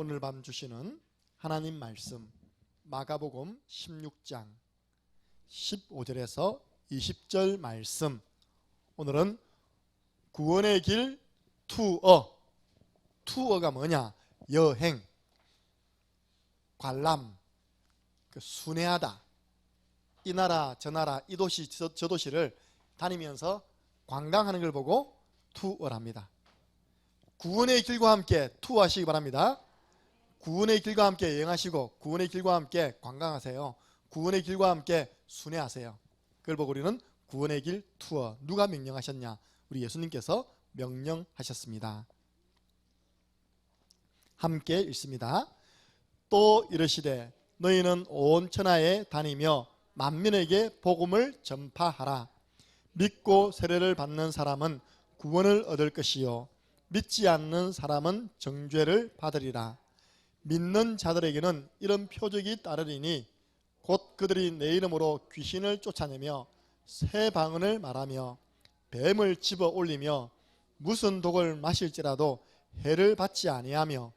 오늘 밤 주시는 하나님 말씀 마가복음 16장 15절에서 20절 말씀. 오늘은 구원의 길 투어. 투어가 뭐냐? 여행, 관람, 순회하다. 이 나라 저 나라 이 도시 저 도시를 다니면서 관광하는 걸 보고 투어랍니다. 구원의 길과 함께 투어하시기 바랍니다. 구원의 길과 함께 여행하시고 구원의 길과 함께 관광하세요. 구원의 길과 함께 순회하세요. 그걸 보고 우리는 구원의 길 투어. 누가 명령하셨냐? 우리 예수님께서 명령하셨습니다. 함께 읽습니다. 또 이르시되 너희는 온 천하에 다니며 만민에게 복음을 전파하라. 믿고 세례를 받는 사람은 구원을 얻을 것이요 믿지 않는 사람은 정죄를 받으리라. 믿는 자들에게는 이런 표적이 따르리니 곧 그들이 내 이름으로 귀신을 쫓아내며 새 방언을 말하며 뱀을 집어 올리며 무슨 독을 마실지라도 해를 받지 아니하며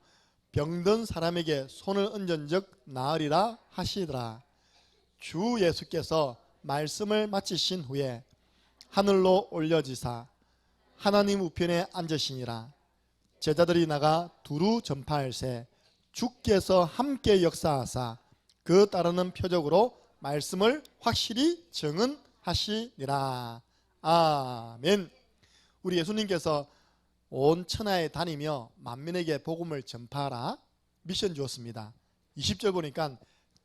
병든 사람에게 손을 얹은 적 나으리라 하시더라. 주 예수께서 말씀을 마치신 후에 하늘로 올려지사 하나님 우편에 앉으시니라. 제자들이 나가 두루 전파할세 주께서 함께 역사하사 그 따르는 표적으로 말씀을 확실히 증언하시니라. 아멘. 우리 예수님께서 온 천하에 다니며 만민에게 복음을 전파하라 미션 주었습니다. 20절 보니까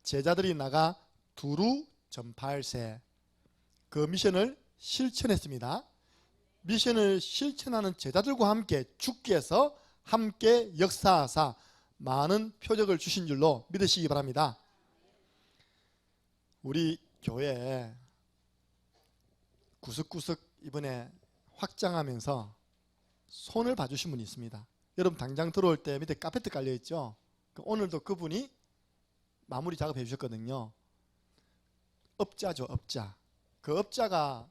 제자들이 나가 두루 전파할세 그 미션을 실천했습니다. 미션을 실천하는 제자들과 함께 주께서 함께 역사하사 많은 표적을 주신 줄로 믿으시기 바랍니다. 우리 교회 구석구석 이번에 확장하면서 손을 봐주신 분이 있습니다. 여러분 당장 들어올 때 밑에 카페트 깔려있죠. 오늘도 그분이 마무리 작업해 주셨거든요. 업자죠, 업자. 그 업자가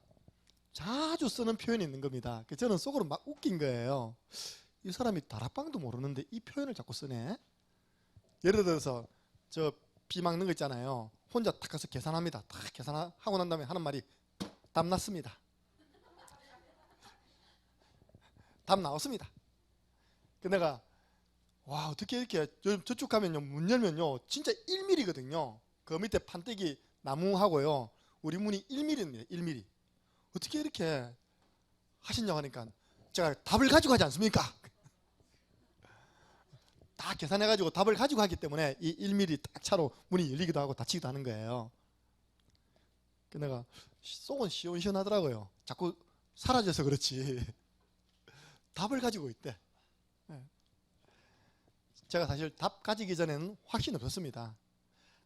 자주 쓰는 표현이 있는 겁니다. 저는 속으로 막 웃긴 거예요. 이 사람이 다락방도 모르는데 이 표현을 자꾸 쓰네. 예를 들어서 저 비 막는 거 있잖아요. 혼자 탁 가서 계산합니다. 탁 계산하고 난 다음에 하는 말이 답 났습니다. 답 나왔습니다. 내가 와 어떻게 이렇게 저쪽 가면요 문 열면요 진짜 1mm거든요. 그 밑에 판때기 나무하고요 우리 문이 1mm입니다. 1mm. 어떻게 이렇게 하시냐고 하니까 제가 답을 가지고 하지 않습니까? 다 계산해가지고 답을 가지고 하기 때문에 이 1mm 딱 차로 문이 열리기도 하고 닫히기도 하는 거예요. 내가 속은 시원시원하더라고요. 자꾸 사라져서 그렇지 답을 가지고 있대. 제가 사실 답 가지기 전에는 확신 없었습니다.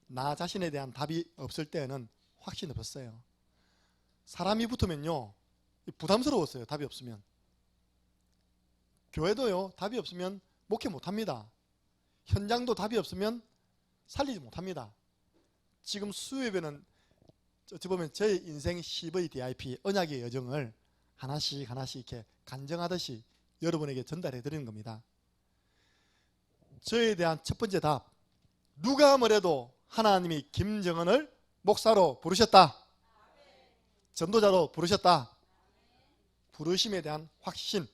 나 자신에 대한 답이 없을 때는 확신 없었어요. 사람이 붙으면요 부담스러웠어요. 답이 없으면. 교회도요 답이 없으면 목회 못합니다. 현장도 답이 없으면 살리지 못합니다. 지금 수요예배는 어찌 보면 제 인생 CVDIP 언약의 여정을 하나씩 이렇게 간증하듯이 여러분에게 전달해 드리는 겁니다. 저에 대한 첫 번째 답, 누가 뭐래도 하나님이 김정은을 목사로 부르셨다. 전도자로 부르셨다. 부르심에 대한 확신.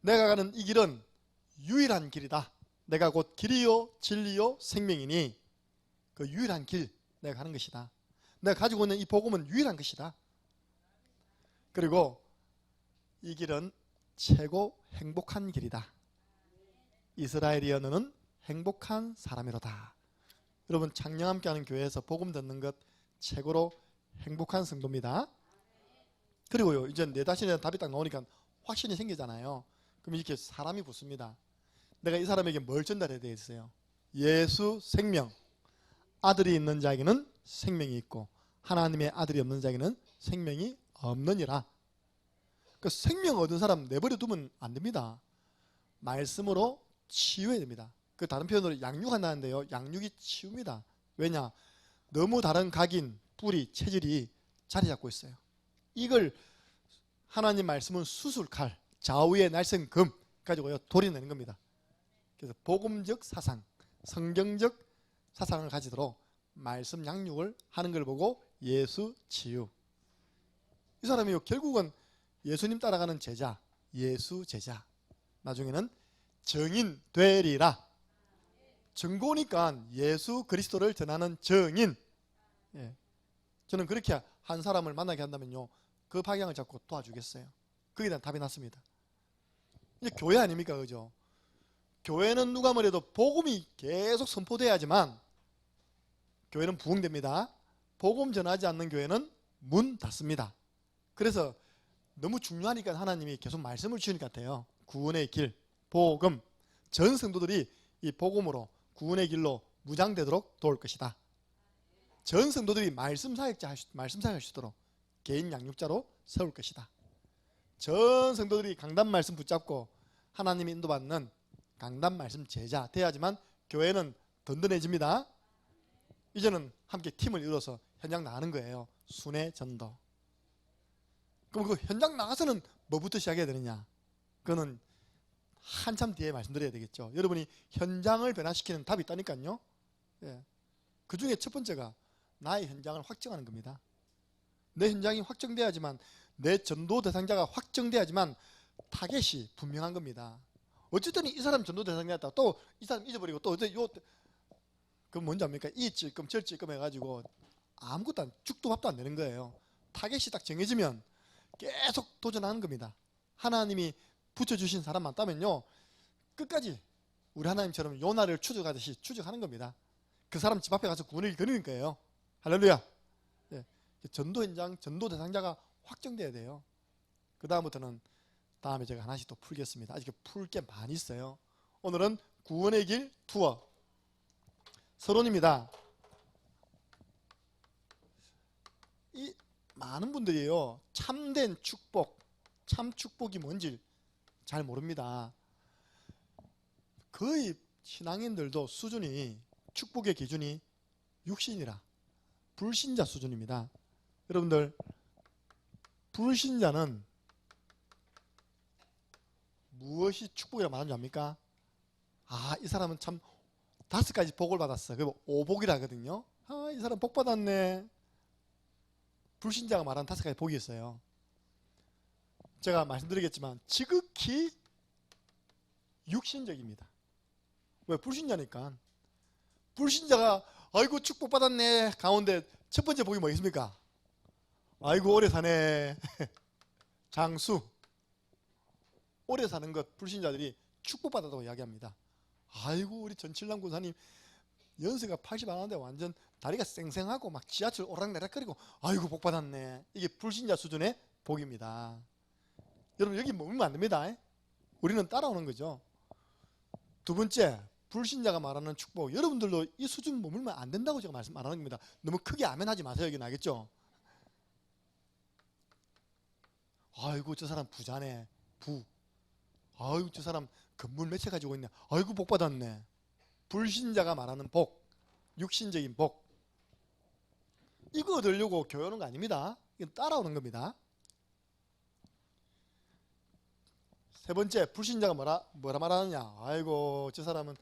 내가 가는 이 길은 유일한 길이다. 내가 곧 길이요 진리요 생명이니 그 유일한 길 내가 가는 것이다. 내가 가지고 있는 이 복음은 유일한 것이다. 그리고 이 길은 최고 행복한 길이다. 이스라엘이여 너는 행복한 사람이로다. 여러분 창녕 함께하는 교회에서 복음 듣는 것 최고로 행복한 성도입니다. 그리고요 이제 내 자신에 대한 답이 딱 나오니까 확신이 생기잖아요. 그럼 이렇게 사람이 붙습니다. 내가 이 사람에게 뭘 전달해야 되겠어요? 예수 생명. 아들이 있는 자에게는 생명이 있고 하나님의 아들이 없는 자에게는 생명이 없느니라. 그 생명 얻은 사람 내버려 두면 안 됩니다. 말씀으로 치유해야 됩니다. 그 다른 표현으로 양육한다는데요. 양육이 치유입니다. 왜냐? 너무 다른 각인, 뿌리, 체질이 자리 잡고 있어요. 이걸 하나님 말씀은 수술칼, 좌우의 날쌘 금 가지고요 돌려내는 겁니다. 그래서 복음적 사상, 성경적 사상을 가지도록 말씀 양육을 하는 걸 보고 예수 치유. 이 사람이 결국은 예수님 따라가는 제자, 예수 제자. 나중에는 정인 되리라. 정고니까 예수 그리스도를 전하는 정인. 예. 저는 그렇게 한 사람을 만나게 한다면요, 그 방향을 잡고 도와주겠어요. 거기에 대한 답이 났습니다. 이제 교회 아닙니까, 그죠? 교회는 누가 뭐래도 복음이 계속 선포돼야지만 교회는 부흥됩니다. 복음 전하지 않는 교회는 문 닫습니다. 그래서 너무 중요하니까 하나님이 계속 말씀을 주시는 것 같아요. 구원의 길, 복음. 전 성도들이 이 복음으로 구원의 길로 무장되도록 도울 것이다. 전 성도들이 말씀 사역자 할 수 있도록 개인 양육자로 세울 것이다. 전 성도들이 강단 말씀 붙잡고 하나님이 인도받는 강단 말씀 제자 돼야지만 교회는 든든해집니다. 이제는 함께 팀을 이뤄서 현장 나가는 거예요. 순회 전도. 그럼 그 현장 나가서는 뭐부터 시작해야 되느냐? 그거는 한참 뒤에 말씀드려야 되겠죠. 여러분이 현장을 변화시키는 답이 있다니까요. 예. 그 중에 첫 번째가 나의 현장을 확정하는 겁니다. 내 현장이 확정돼야지만, 내 전도 대상자가 확정돼야지만 타겟이 분명한 겁니다. 어쨌든 이 사람 전도 대상자였다, 또 이 사람 잊어버리고, 또 그건 뭔지 압니까? 이 찔끔 저 찔끔 해가지고 아무것도 죽도 밥도 안 되는 거예요. 타겟이 딱 정해지면 계속 도전하는 겁니다. 하나님이 붙여주신 사람 많다면요, 끝까지 우리 하나님처럼 요나를 추적하듯이 추적하는 겁니다. 그 사람 집 앞에 가서 구원을 거는 거예요. 할렐루야. 예. 전도 현장, 전도 대상자가 확정돼야 돼요. 그 다음부터는 다음에 제가 하나씩 또 풀겠습니다. 아직 풀 게 많이 있어요. 오늘은 구원의 길 투어 서론입니다. 이 많은 분들이요, 참된 축복, 참 축복이 뭔지 잘 모릅니다. 거의 신앙인들도 수준이, 축복의 기준이 육신이라 불신자 수준입니다. 여러분들, 불신자는 무엇이 축복이라고 말하는지 압니까? 아, 이 사람은 참 5가지 복을 받았어. 그리고 오복이라 하거든요. 아, 이 사람 복 받았네. 불신자가 말하는 5가지 복이 있어요. 제가 말씀드리겠지만 지극히 육신적입니다. 왜? 불신자니까. 불신자가 아이고 축복 받았네 가운데 첫 번째 복이 뭐겠습니까? 아이고 오래 사네. 장수. 오래 사는 것 불신자들이 축복받았다고 이야기합니다. 아이고 우리 전칠남 군사님 연세가 80 안 하는데 완전 다리가 쌩쌩하고 막 지하철 오락내락거리고 아이고 복 받았네. 이게 불신자 수준의 복입니다. 여러분 여기 머물면 안 됩니다. 우리는 따라오는 거죠. 두 번째, 불신자가 말하는 축복. 여러분들도 이 수준 머물면 안 된다고 제가 말씀 안 하는 겁니다. 너무 크게 아멘하지 마세요. 여기는 알겠죠? 아이고 저 사람 부자네. 부. 아이고 저 사람 건물 몇 채 가지고 있네. 아이고 복 받았네. 불신자가 말하는 복, 육신적인 복. 이거 얻으려고 교회 오는 거 아닙니다. 이건 따라오는 겁니다. 세 번째, 불신자가 뭐라 말하느냐. 아이고 저 사람은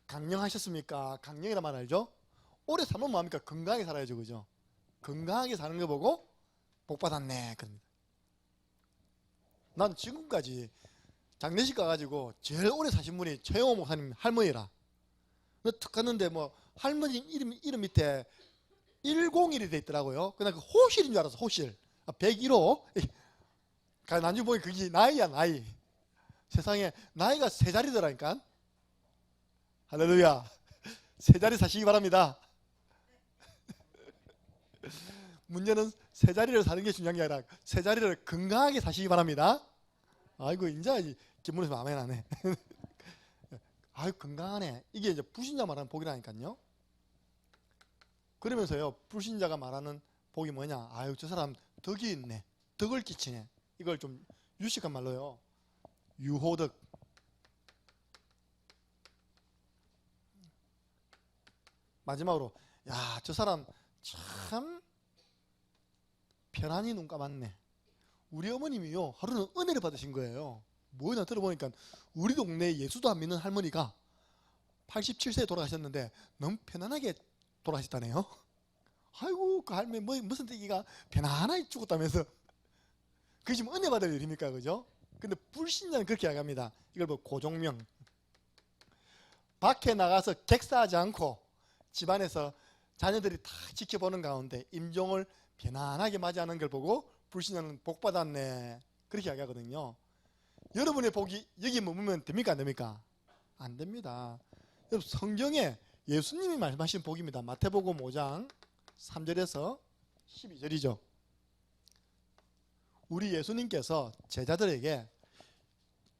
강령하셨습니까? 강령이라 말 알죠? 오래 살면 뭐합니까? 건강하게 살아야죠. 그죠? 건강하게 사는 거 보고 복 받았네. 그럽니다. 난 지금까지 장례식 가가지고 제일 오래 사신 분이 최영호 목사님 할머니라. 툭 갔는데 뭐 할머니 이름 밑에 101이 돼 있더라고요. 그냥 그 호실인 줄 알았어. 호실. 101호. 나중에 보니 그게 나이야, 나이. 세상에 나이가 3자리더라니까. 할렐루야. 3자리 사시기 바랍니다. 문제는 3자리를 사는 게 중요한 게 아니라 3자리를 건강하게 사시기 바랍니다. 아이고 인자 김문에서 아멘 하네. 아이고 건강하네. 이게 이제 불신자 말하는 복이라니까요. 그러면서요, 불신자가 말하는 복이 뭐냐. 아유 저 사람 덕이 있네. 덕을 끼치네. 이걸 좀 유식한 말로요, 유호덕. 마지막으로 야 저 사람 참 편안히 눈 감았네. 우리 어머님이요 하루는 은혜를 받으신 거예요. 뭐냐 들어보니까 우리 동네에 예수도 안 믿는 할머니가 87세에 돌아가셨는데 너무 편안하게 돌아가셨다네요. 아이고 그 할머니 무슨 얘기가 편안하게 죽었다면서. 그게 지금 은혜 받을 일입니까? 그죠? 근데 불신자는 그렇게 이야기합니다. 이걸 뭐 고종명. 밖에 나가서 객사하지 않고 집안에서 자녀들이 다 지켜보는 가운데 임종을 편안하게 맞이하는 걸 보고 불신자는 복 받았네, 그렇게 이야기하거든요. 여러분의 복이 여기 머물면 됩니까? 안 됩니까? 안 됩니다. 여러분, 성경에 예수님이 말씀하신 복입니다. 마태복음 5장 3절에서 12절이죠. 우리 예수님께서 제자들에게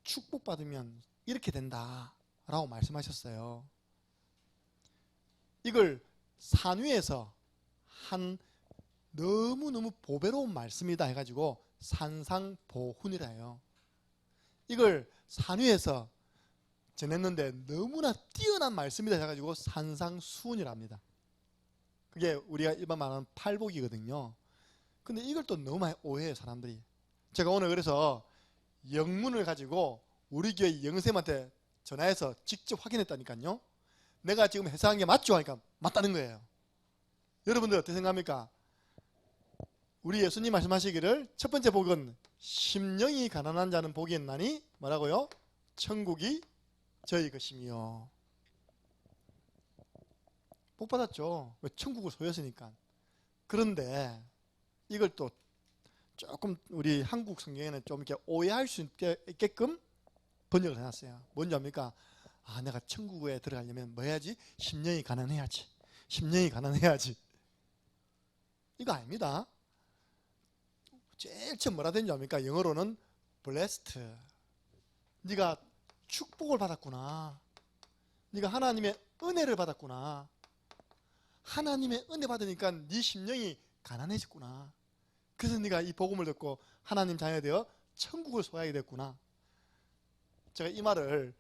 축복받으면 이렇게 된다 라고 말씀하셨어요. 이걸 산 위에서 한 너무너무 보배로운 말씀이다 해가지고 산상보훈이라 해요. 이걸 산 위에서 전했는데 너무나 뛰어난 말씀이다 해가지고 산상수훈이라 합니다. 그게 우리가 일반 말하는 팔복이거든요. 근데 이걸 또 너무 많이 오해해요, 사람들이. 제가 오늘 그래서 영문을 가지고 우리 교회 영쌤한테 전화해서 직접 확인했다니까요. 내가 지금 해석한 게 맞죠? 하니까 맞다는 거예요. 여러분들 어떻게 생각합니까? 우리 예수님 말씀하시기를 첫 번째 복은 심령이 가난한 자는 복이 있나니 뭐라고요? 천국이 저희 것이며. 복 받았죠. 왜? 천국을 소유했으니까. 그런데 이걸 또 조금 우리 한국 성경에는 좀 이렇게 오해할 수 있게끔 번역을 해놨어요. 뭔지 압니까? 아, 내가 천국에 들어가려면 뭐 해야지? 심령이 가난해야지. 심령이 가난해야지. 이거 아닙니다. 제일 처음 뭐라 되는지 압니까? 영어로는 blessed. 네가 축복을 받았구나. 네가 하나님의 은혜를 받았구나. 하나님의 은혜 받으니까 네 심령이 가난해졌구나. 그래서 네가 이 복음을 듣고 하나님 자녀 되어 천국을 소유하게 됐구나. 제가 이 말을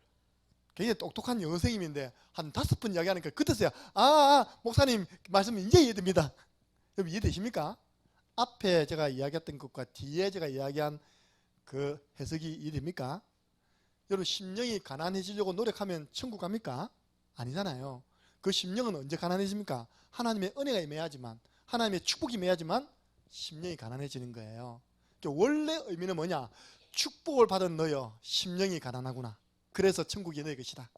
굉장히 똑똑한 영어 선생님인데 한 5번 이야기하니까 그때서야 목사님 말씀 이제 이해됩니다. 여러분 이해되십니까? 앞에 제가 이야기했던 것과 뒤에 제가 이야기한 그 해석이 이해됩니까? 여러분 심령이 가난해지려고 노력하면 천국 갑니까? 아니잖아요. 그 심령은 언제 가난해집니까? 하나님의 은혜가 임해야지만, 하나님의 축복이 임해야지만 심령이 가난해지는 거예요. 원래 의미는 뭐냐? 축복을 받은 너여 심령이 가난하구나. 그래서 천국이 너의 것이다.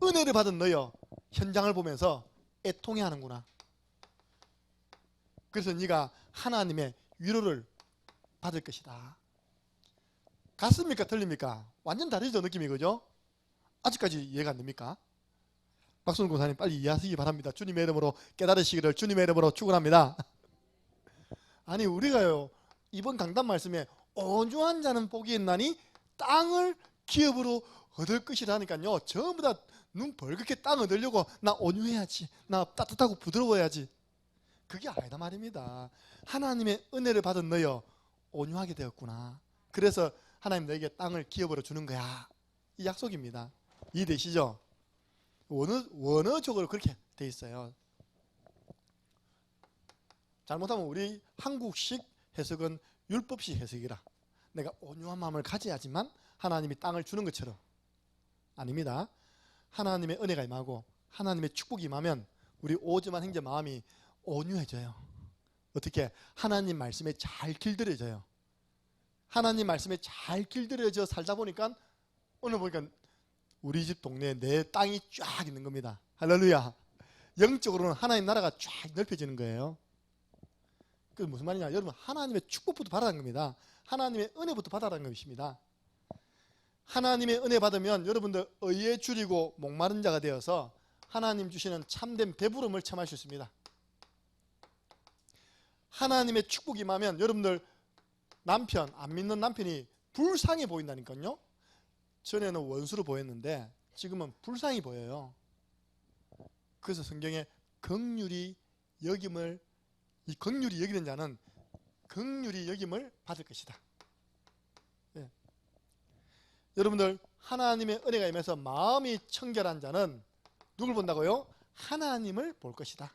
은혜를 받은 너여 현장을 보면서 애통해하는구나. 그래서 네가 하나님의 위로를 받을 것이다. 같습니까? 틀립니까? 완전 다르죠, 느낌이. 그죠? 아직까지 이해가 안 됩니까? 박순 권사님 빨리 이해하시기 바랍니다. 주님의 이름으로 깨달으시기를 주님의 이름으로 축원합니다. 아니 우리가요 이번 강단 말씀에 온유한 자는 복이 있나니 땅을 기업으로 얻을 것이라니까요. 전부 다 눈 벌겋게 땅 얻으려고 나 온유해야지, 나 따뜻하고 부드러워야지. 그게 아니다 말입니다. 하나님의 은혜를 받은 너여 온유하게 되었구나. 그래서 하나님 너에게 땅을 기업으로 주는 거야. 이 약속입니다. 이해되시죠? 원어적으로 그렇게 돼 있어요. 잘못하면 우리 한국식 해석은 율법식 해석이라 내가 온유한 마음을 가져야지만 하나님이 땅을 주는 것처럼. 아닙니다. 하나님의 은혜가 임하고 하나님의 축복이 임하면 우리 오즈만 형제 마음이 온유해져요. 어떻게? 하나님 말씀에 잘 길들여져요. 하나님 말씀에 잘 길들여져 살다 보니까 오늘 보니까 우리 집 동네에 내 땅이 쫙 있는 겁니다. 할렐루야. 영적으로는 하나님 나라가 쫙 넓혀지는 거예요. 그게 무슨 말이냐? 여러분 하나님의 축복부터 받아라는 겁니다. 하나님의 은혜부터 받아라는 것입니다. 하나님의 은혜 받으면 여러분들 의에 줄이고 목마른 자가 되어서 하나님 주시는 참된 배부름을 체험할 수 있습니다. 하나님의 축복이 임하면 여러분들 남편, 안 믿는 남편이 불쌍해 보인다니까요. 전에는 원수로 보였는데 지금은 불쌍히 보여요. 그래서 성경에 긍휼히 여김을, 이 긍휼히 여기는 자는 긍휼히 여김을 받을 것이다. 예. 여러분들 하나님의 은혜가 임해서 마음이 청결한 자는 누굴 본다고요? 하나님을 볼 것이다.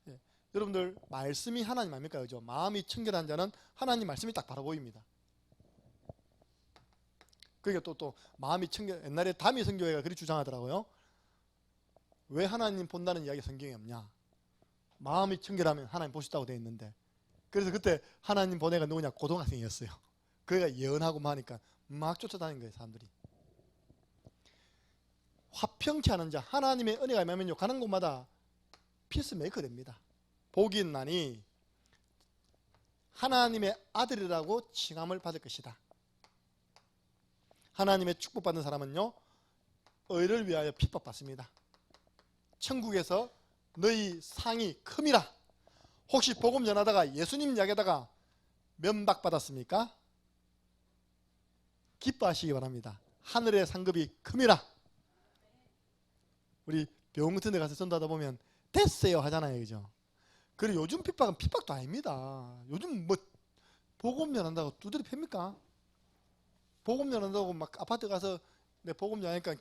예. 여러분들 말씀이 하나님 아닙니까? 그죠? 마음이 청결한 자는 하나님 말씀이 딱 바로 보입니다. 그러니까 또 마음이 청결, 옛날에 담이 선교회가 그렇게 주장하더라고요. 왜 하나님 본다는 이야기 성경에 없냐? 마음이 청결하면 하나님 보셨다고 되어 있는데. 그래서 그때 하나님 본 애가 누구냐? 고등학생이었어요. 그애가 예언하고 하니까 막 쫓아다닌 거예요, 사람들이. 화평케 하는 자, 하나님의 은혜가 임하면요, 가는 곳마다 피스메이커 됩니다. 복이 있나니 하나님의 아들이라고 칭함을 받을 것이다. 하나님의 축복받는 사람은요, 의를 위하여 핍박받습니다. 천국에서 너희 상이 큼이라. 혹시 복음 전하다가 예수님 이야기하다가 면박받았습니까? 기뻐하시기 바랍니다. 하늘의 상급이 큼이라. 우리 병원 같은 데 가서 전도하다 보면 됐어요 하잖아요, 그죠? 그리고 요즘 핍박은 핍박도 아닙니다. 요즘 뭐 복음 전한다고 두드려 팹니까? 복음 전한다고 막 아파트 가서 내 복음 전하니까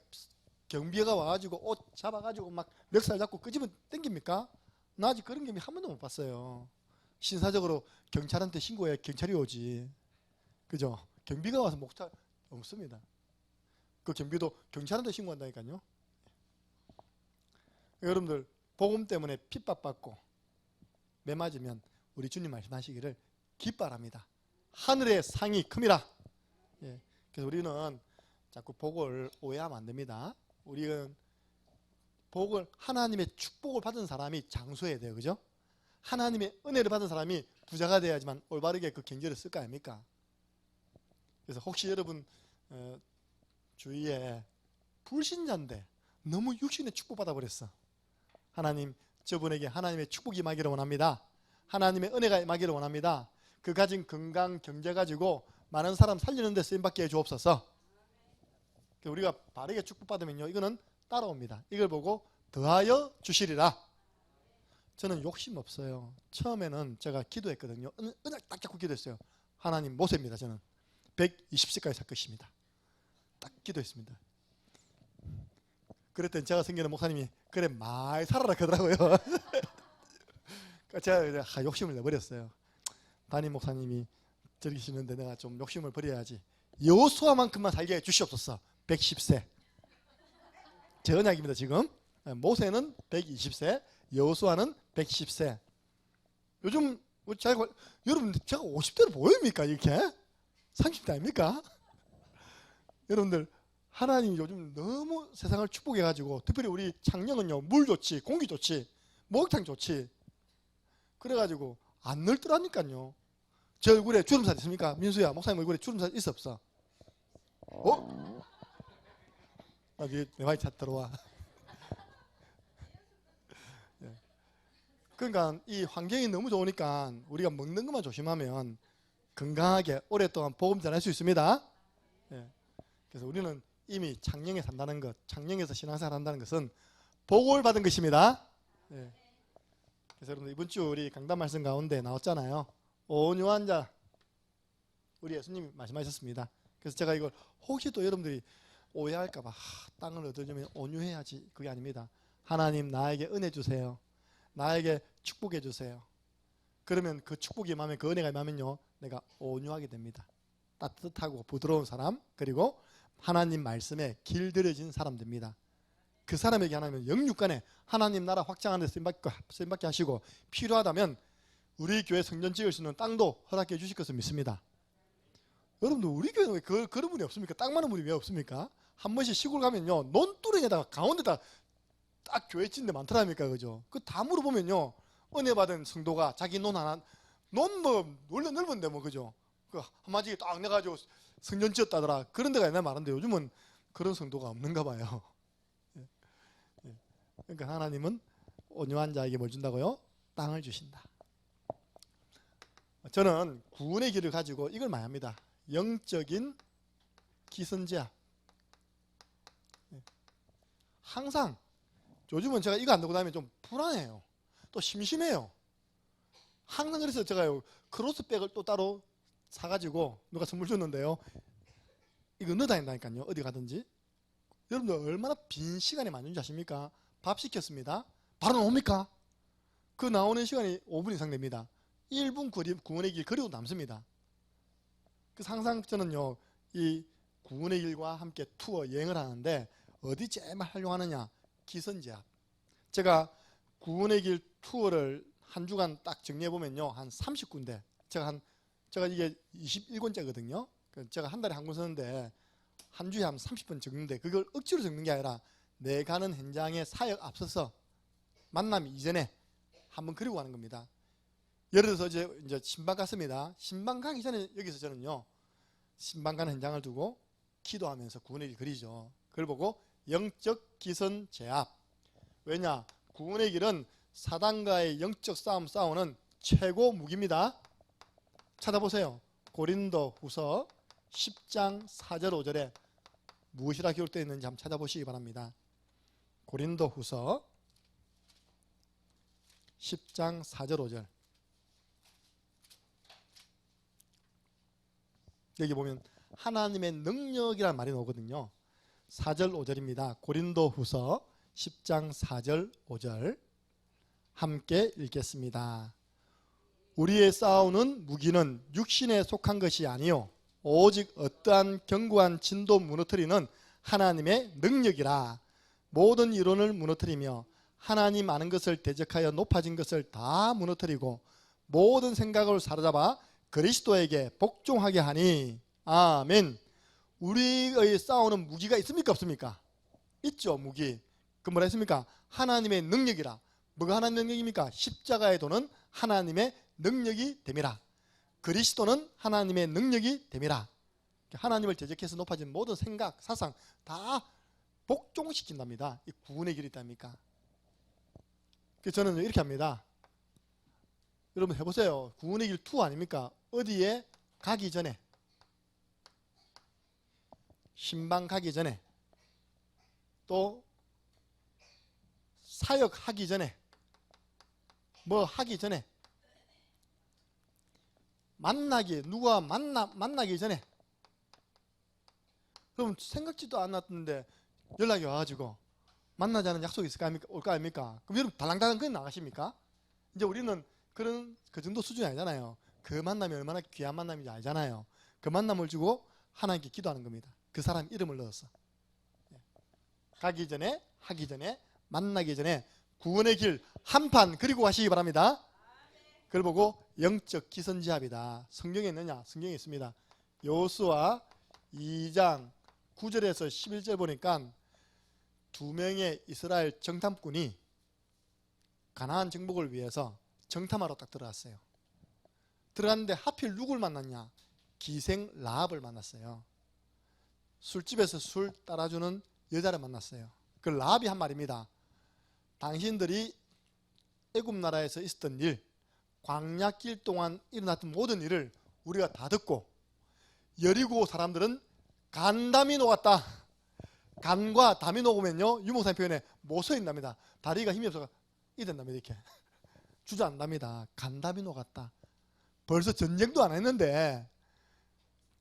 경비가 와가지고 옷 잡아가지고 막 멱살 잡고 끄집어 당깁니까? 나 아직 그런 경비 한 번도 못 봤어요. 신사적으로 경찰한테 신고해 경찰이 오지. 그죠? 경비가 와서 목차 없습니다. 그 경비도 경찰한테 신고한다니까요. 여러분들 복음 때문에 핍박받고 매 맞으면 우리 주님 말씀하시기를 기뻐합니다. 하늘의 상이 큼이라. 예. 그래서 우리는 자꾸 복을 오해하면 안 됩니다. 우리는 복을, 하나님의 축복을 받은 사람이 장수해야 돼요, 그죠? 하나님의 은혜를 받은 사람이 부자가 돼야지만 올바르게 그 경제를 쓸 거 아닙니까? 그래서 혹시 여러분 주위에 불신자인데 너무 육신의 축복 받아버렸어. 하나님, 저분에게 하나님의 축복이 임하기를 원합니다. 하나님의 은혜가 임하기를 원합니다. 그 가진 건강, 경제 가지고 많은 사람 살리는 데 쓰임받게 해주옵소서. 우리가 바르게 축복받으면요, 이거는 따라옵니다. 이걸 보고 더하여 주시리라. 저는 욕심 없어요. 처음에는 제가 기도했거든요. 은혜 딱 잡고 기도했어요. 하나님 모세입니다. 저는 120세까지 살 것입니다. 딱 기도했습니다. 그랬더니 제가 생기는 목사님이 그래 많이 살아라 그러더라고요. 제가 욕심을 내버렸어요. 담임 목사님이 저기시는데 내가 좀 욕심을 버려야지. 여호수아만큼만 살게 해 주시옵소서. 110세. 제 언약입니다 지금. 모세는 120세, 여호수아는 110세. 요즘 여러분 제가 50대로 보입니까 이렇게? 30대 아닙니까? 여러분들 하나님이 요즘 너무 세상을 축복해가지고 특별히 우리 창녕은요, 물 좋지, 공기 좋지, 목욕탕 좋지. 그래가지고 안 늙더라니까요. 제 얼굴에 주름살 있습니까? 민수야, 목사님 얼굴에 주름살 있어 없어? 나중에 내 말이 잘 들어와. 그러니까 이 환경이 너무 좋으니까 우리가 먹는 것만 조심하면 건강하게 오랫동안 복음 전할 수 있습니다. 그래서 우리는 이미 창녕에 산다는 것, 창녕에서 신앙생활 한다는 것은 복을 받은 것입니다. 그래서 여러분 이번 주 우리 강단 말씀 가운데 나왔잖아요. 온유한 자, 우리 예수님이 말씀하셨습니다. 그래서 제가 이걸 혹시 또 여러분들이 오해할까봐 땅을 얻으려면 온유해야지, 그게 아닙니다. 하나님 나에게 은혜 주세요. 나에게 축복해 주세요. 그러면 그 축복이 임하면, 그 은혜가 임하면요, 내가 온유하게 됩니다. 따뜻하고 부드러운 사람, 그리고 하나님 말씀에 길들여진 사람 됩니다. 그 사람에게 하나님은 영육간에 하나님 나라 확장하는 데 쓰임받게 하시고, 필요하다면 우리 교회 성전 지을 수 있는 땅도 허락해 주실 것을 믿습니다. 여러분들 우리 교회는 왜 그런 분이 없습니까? 땅 많은 분이 왜 없습니까? 한 번씩 시골 가면요, 논두렁에다가 가운데다 딱 교회 짓는 데 많더랍니까, 그죠? 그 다 물어보면요, 은혜 받은 성도가 자기 논 하나, 논 뭐 원래 넓은데 뭐, 그죠? 그 한마디에 딱 내가지고 성전 지었다더라. 그런 데가 옛날에 많은데 요즘은 그런 성도가 없는가 봐요. 그러니까 하나님은 온유한 자에게 뭘 준다고요? 땅을 주신다. 저는 구원의 길을 가지고 이걸 말합니다. 영적인 기선제압. 항상 요즘은 제가 이거 안 들고 다니면 좀 불안해요. 또 심심해요. 항상 그래서 제가 크로스백을 또 따로 사가지고 누가 선물 줬는데요, 이거 넣어 다닌다니까요, 어디 가든지. 여러분들 얼마나 빈 시간이 많은지 아십니까? 밥 시켰습니다. 바로 나옵니까? 그 나오는 시간이 5분 이상 됩니다. 1분 구원의 길 거리도 남습니다. 그래서 항상 저는요, 이 구원의 길과 함께 투어 여행을 하는데 어디 제일 활용하느냐? 기선제압. 제가 구원의 길 투어를 한 주간 딱 정리해 보면요, 한 30군데. 제가 이게 21권째거든요. 제가 한 달에 한 권 쓰는데 한 주에 한 30번 적는데, 그걸 억지로 적는 게 아니라 내 가는 현장의 사역 앞서서 만남 이전에 한번 그리고 가는 겁니다. 예를 들어서 이제 신방 갔습니다. 신방 가기 전에 여기서 저는요, 신방 가는 현장을 두고 기도하면서 구원의 길 그리죠. 그걸 보고 영적 기선 제압. 왜냐? 구원의 길은 사단과의 영적 싸우는 최고 무기입니다. 찾아보세요. 고린도 후서 10장 4절 5절에 무엇이라 기록되어 있는지 한번 찾아보시기 바랍니다. 고린도 후서 10장 4절 5절. 여기 보면 하나님의 능력이라는 말이 나오거든요. 4절 5절입니다. 고린도 후서 10장 4절 5절 함께 읽겠습니다. 우리의 싸우는 무기는 육신에 속한 것이 아니요 오직 어떠한 견고한 진도 무너뜨리는 하나님의 능력이라. 모든 이론을 무너뜨리며 하나님 아는 것을 대적하여 높아진 것을 다 무너뜨리고 모든 생각을 사로잡아 그리스도에게 복종하게 하니. 아멘. 우리의 싸우는 무기가 있습니까 없습니까? 있죠. 무기. 그 뭐라 했습니까? 하나님의 능력이라. 뭐가 하나님의 능력입니까? 십자가의 도는 하나님의 능력이 됨이라. 그리스도는 하나님의 능력이 됨이라. 하나님을 대적해서 높아진 모든 생각, 사상 다 복종시킨답니다. 이 구원의 길이 있답니까? 그래서 저는 이렇게 합니다. 여러분 해보세요. 구원의 길 투어 아닙니까? 어디에 가기 전에, 신방 가기 전에, 또 사역하기 전에, 뭐 하기 전에, 누가 만나기 전에. 그럼 생각지도 않았는데 연락이 와가지고 만나자는 약속이 올까 아닙니까? 그럼 여러분 달랑달랑 그냥 나가십니까? 이제 우리는 그 정도 수준이 아니잖아요. 그 만남이 얼마나 귀한 만남인지 알잖아요. 그 만남을 주고 하나님께 기도하는 겁니다. 그 사람 이름을 넣어서. 가기 전에, 하기 전에, 만나기 전에 구원의 길 한판 그리고 가시기 바랍니다. 그걸 보고 영적 기선제압이다. 성경에 있느냐? 성경에 있습니다. 여호수아 2장 9절에서 11절 보니까 2명의 이스라엘 정탐꾼이 가나안 정복을 위해서 정탐하러 딱 들어갔어요. 들어갔는데 하필 누굴 만났냐? 기생 라합을 만났어요. 술집에서 술 따라주는 여자를 만났어요. 그 라합이 한 말입니다. 당신들이 애굽 나라에서 있었던 일, 광야길 동안 일어났던 모든 일을 우리가 다 듣고 여리고 사람들은 간담이 녹았다. 간과 담이 녹으면요, 유목사님 표현에 못 서 있답니다. 다리가 힘이 없어서 이된답니다. 이렇게 주저앉답니다. 간담이 녹았다. 벌써 전쟁도 안 했는데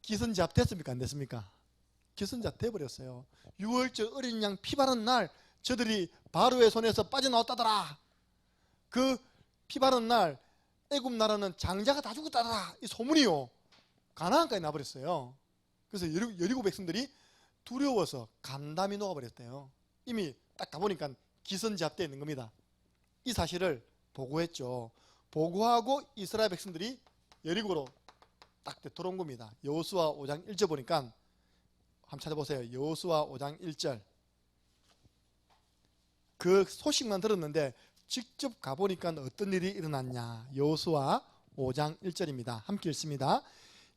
기선제압 됐습니까? 안 됐습니까? 기선제압 돼버렸어요. 6월절 어린 양 피 바른 날 저들이 바로의 손에서 빠져나왔다더라. 그 피 바른 날 애굽 나라는 장자가 다 죽었다더라. 이 소문이요, 가나안까지 나버렸어요. 그래서 여리고 백성들이 두려워서 간담이 녹아버렸대요. 이미 딱 가보니까 기선제압되어 있는 겁니다. 이 사실을 보고했죠. 보고하고 이스라엘 백성들이 여리고로 딱 들어온 겁니다. 여호수아 5장 1절 보니까 한번 찾아보세요. 여호수아 5장 1절. 그 소식만 들었는데 직접 가보니까 어떤 일이 일어났냐. 여호수아 5장 1절입니다. 함께 읽습니다.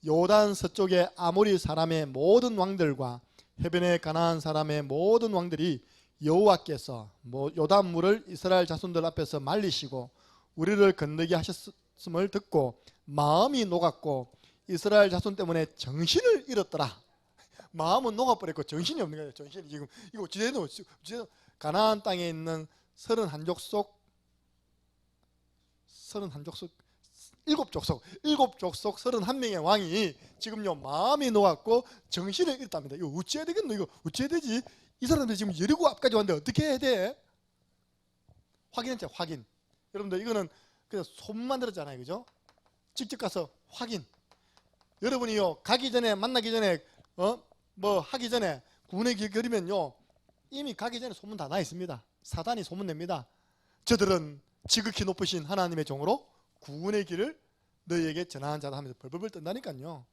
요단 서쪽의 아모리 사람의 모든 왕들과 해변의 가나안 사람의 모든 왕들이 여호와께서 요단물을 이스라엘 자손들 앞에서 말리시고 우리를 건너게 하셨음을 듣고 마음이 녹았고 이스라엘 자손 때문에 정신을 잃었더라. 마음은 녹아버렸고 정신이 없는 거예요. 정신이 지금 이거 어찌되노? 가나안 땅에 있는 31족속 7족속 31명의 왕이 지금요 마음이 녹았고 정신을 잃었답니다. 이거 어찌해야 되겠노? 이거 어찌해야 되지? 이 사람들이 지금 여리고 앞까지 왔는데 어떻게 해야 돼? 확인했죠. 확인. 여러분들 이거는 그냥 손만 들었잖아요. 그죠? 직접 가서 확인. 여러분이요 가기 전에 만나기 전에 뭐 하기 전에 구원의 길 그리면요, 이미 가기 전에 소문 다 나 있습니다. 사단이 소문냅니다. 저들은 지극히 높으신 하나님의 종으로 구원의 길을 너희에게 전하는 자다 하면서 벌벌벌 떤다니까요.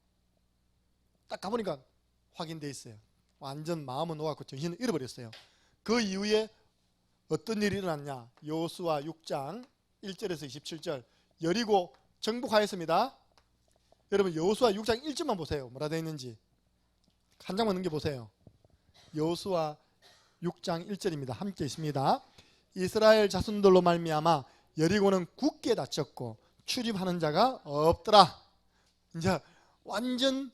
딱 가보니까 확인돼 있어요. 완전 마음은 녹았고 정신을 잃어버렸어요. 그 이후에 어떤 일이 일어났냐? 여호수아 6장 1절에서 27절, 여리고 정복하였습니다. 여러분 여호수아 6장 1절만 보세요. 뭐라 되어 있는지 한 장만 넘겨보세요. 여호수아 6장 1절입니다. 함께 있습니다. 이스라엘 자손들로 말미암아 여리고는 굳게 닫혔고 출입하는 자가 없더라. 이제 완전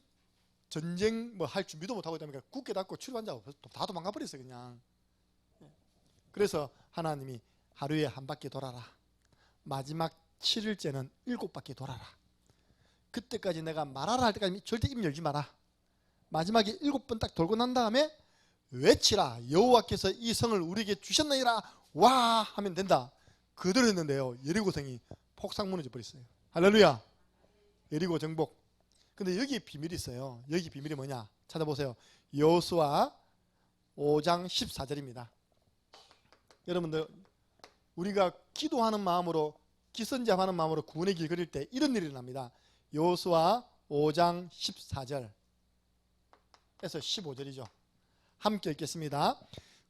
전쟁 뭐 할 준비도 못하고 있다니까 굳게 닫고 출입한 자가 없어. 다 도망가 버렸어요 그냥. 그래서 하나님이 하루에 한 바퀴 돌아라. 마지막 7일째는 7바퀴 돌아라. 그때까지 내가 말하라 할 때까지 절대 입 열지 마라. 마지막에 7번 딱 돌고 난 다음에 외치라. 여호와께서 이 성을 우리에게 주셨느니라. 와 하면 된다. 그대로 했는데요, 여리고성이 폭삭 무너져 버렸어요. 할렐루야. 여리고 정복. 근데 여기 비밀이 있어요. 여기 비밀이 뭐냐? 찾아보세요. 여호수아 5장 14절입니다. 여러분들 우리가 기도하는 마음으로 기선제압하는 마음으로 구원의 길 그릴 때 이런 일이 납니다. 여호수아 5장 14절에서 15절이죠. 함께 읽겠습니다.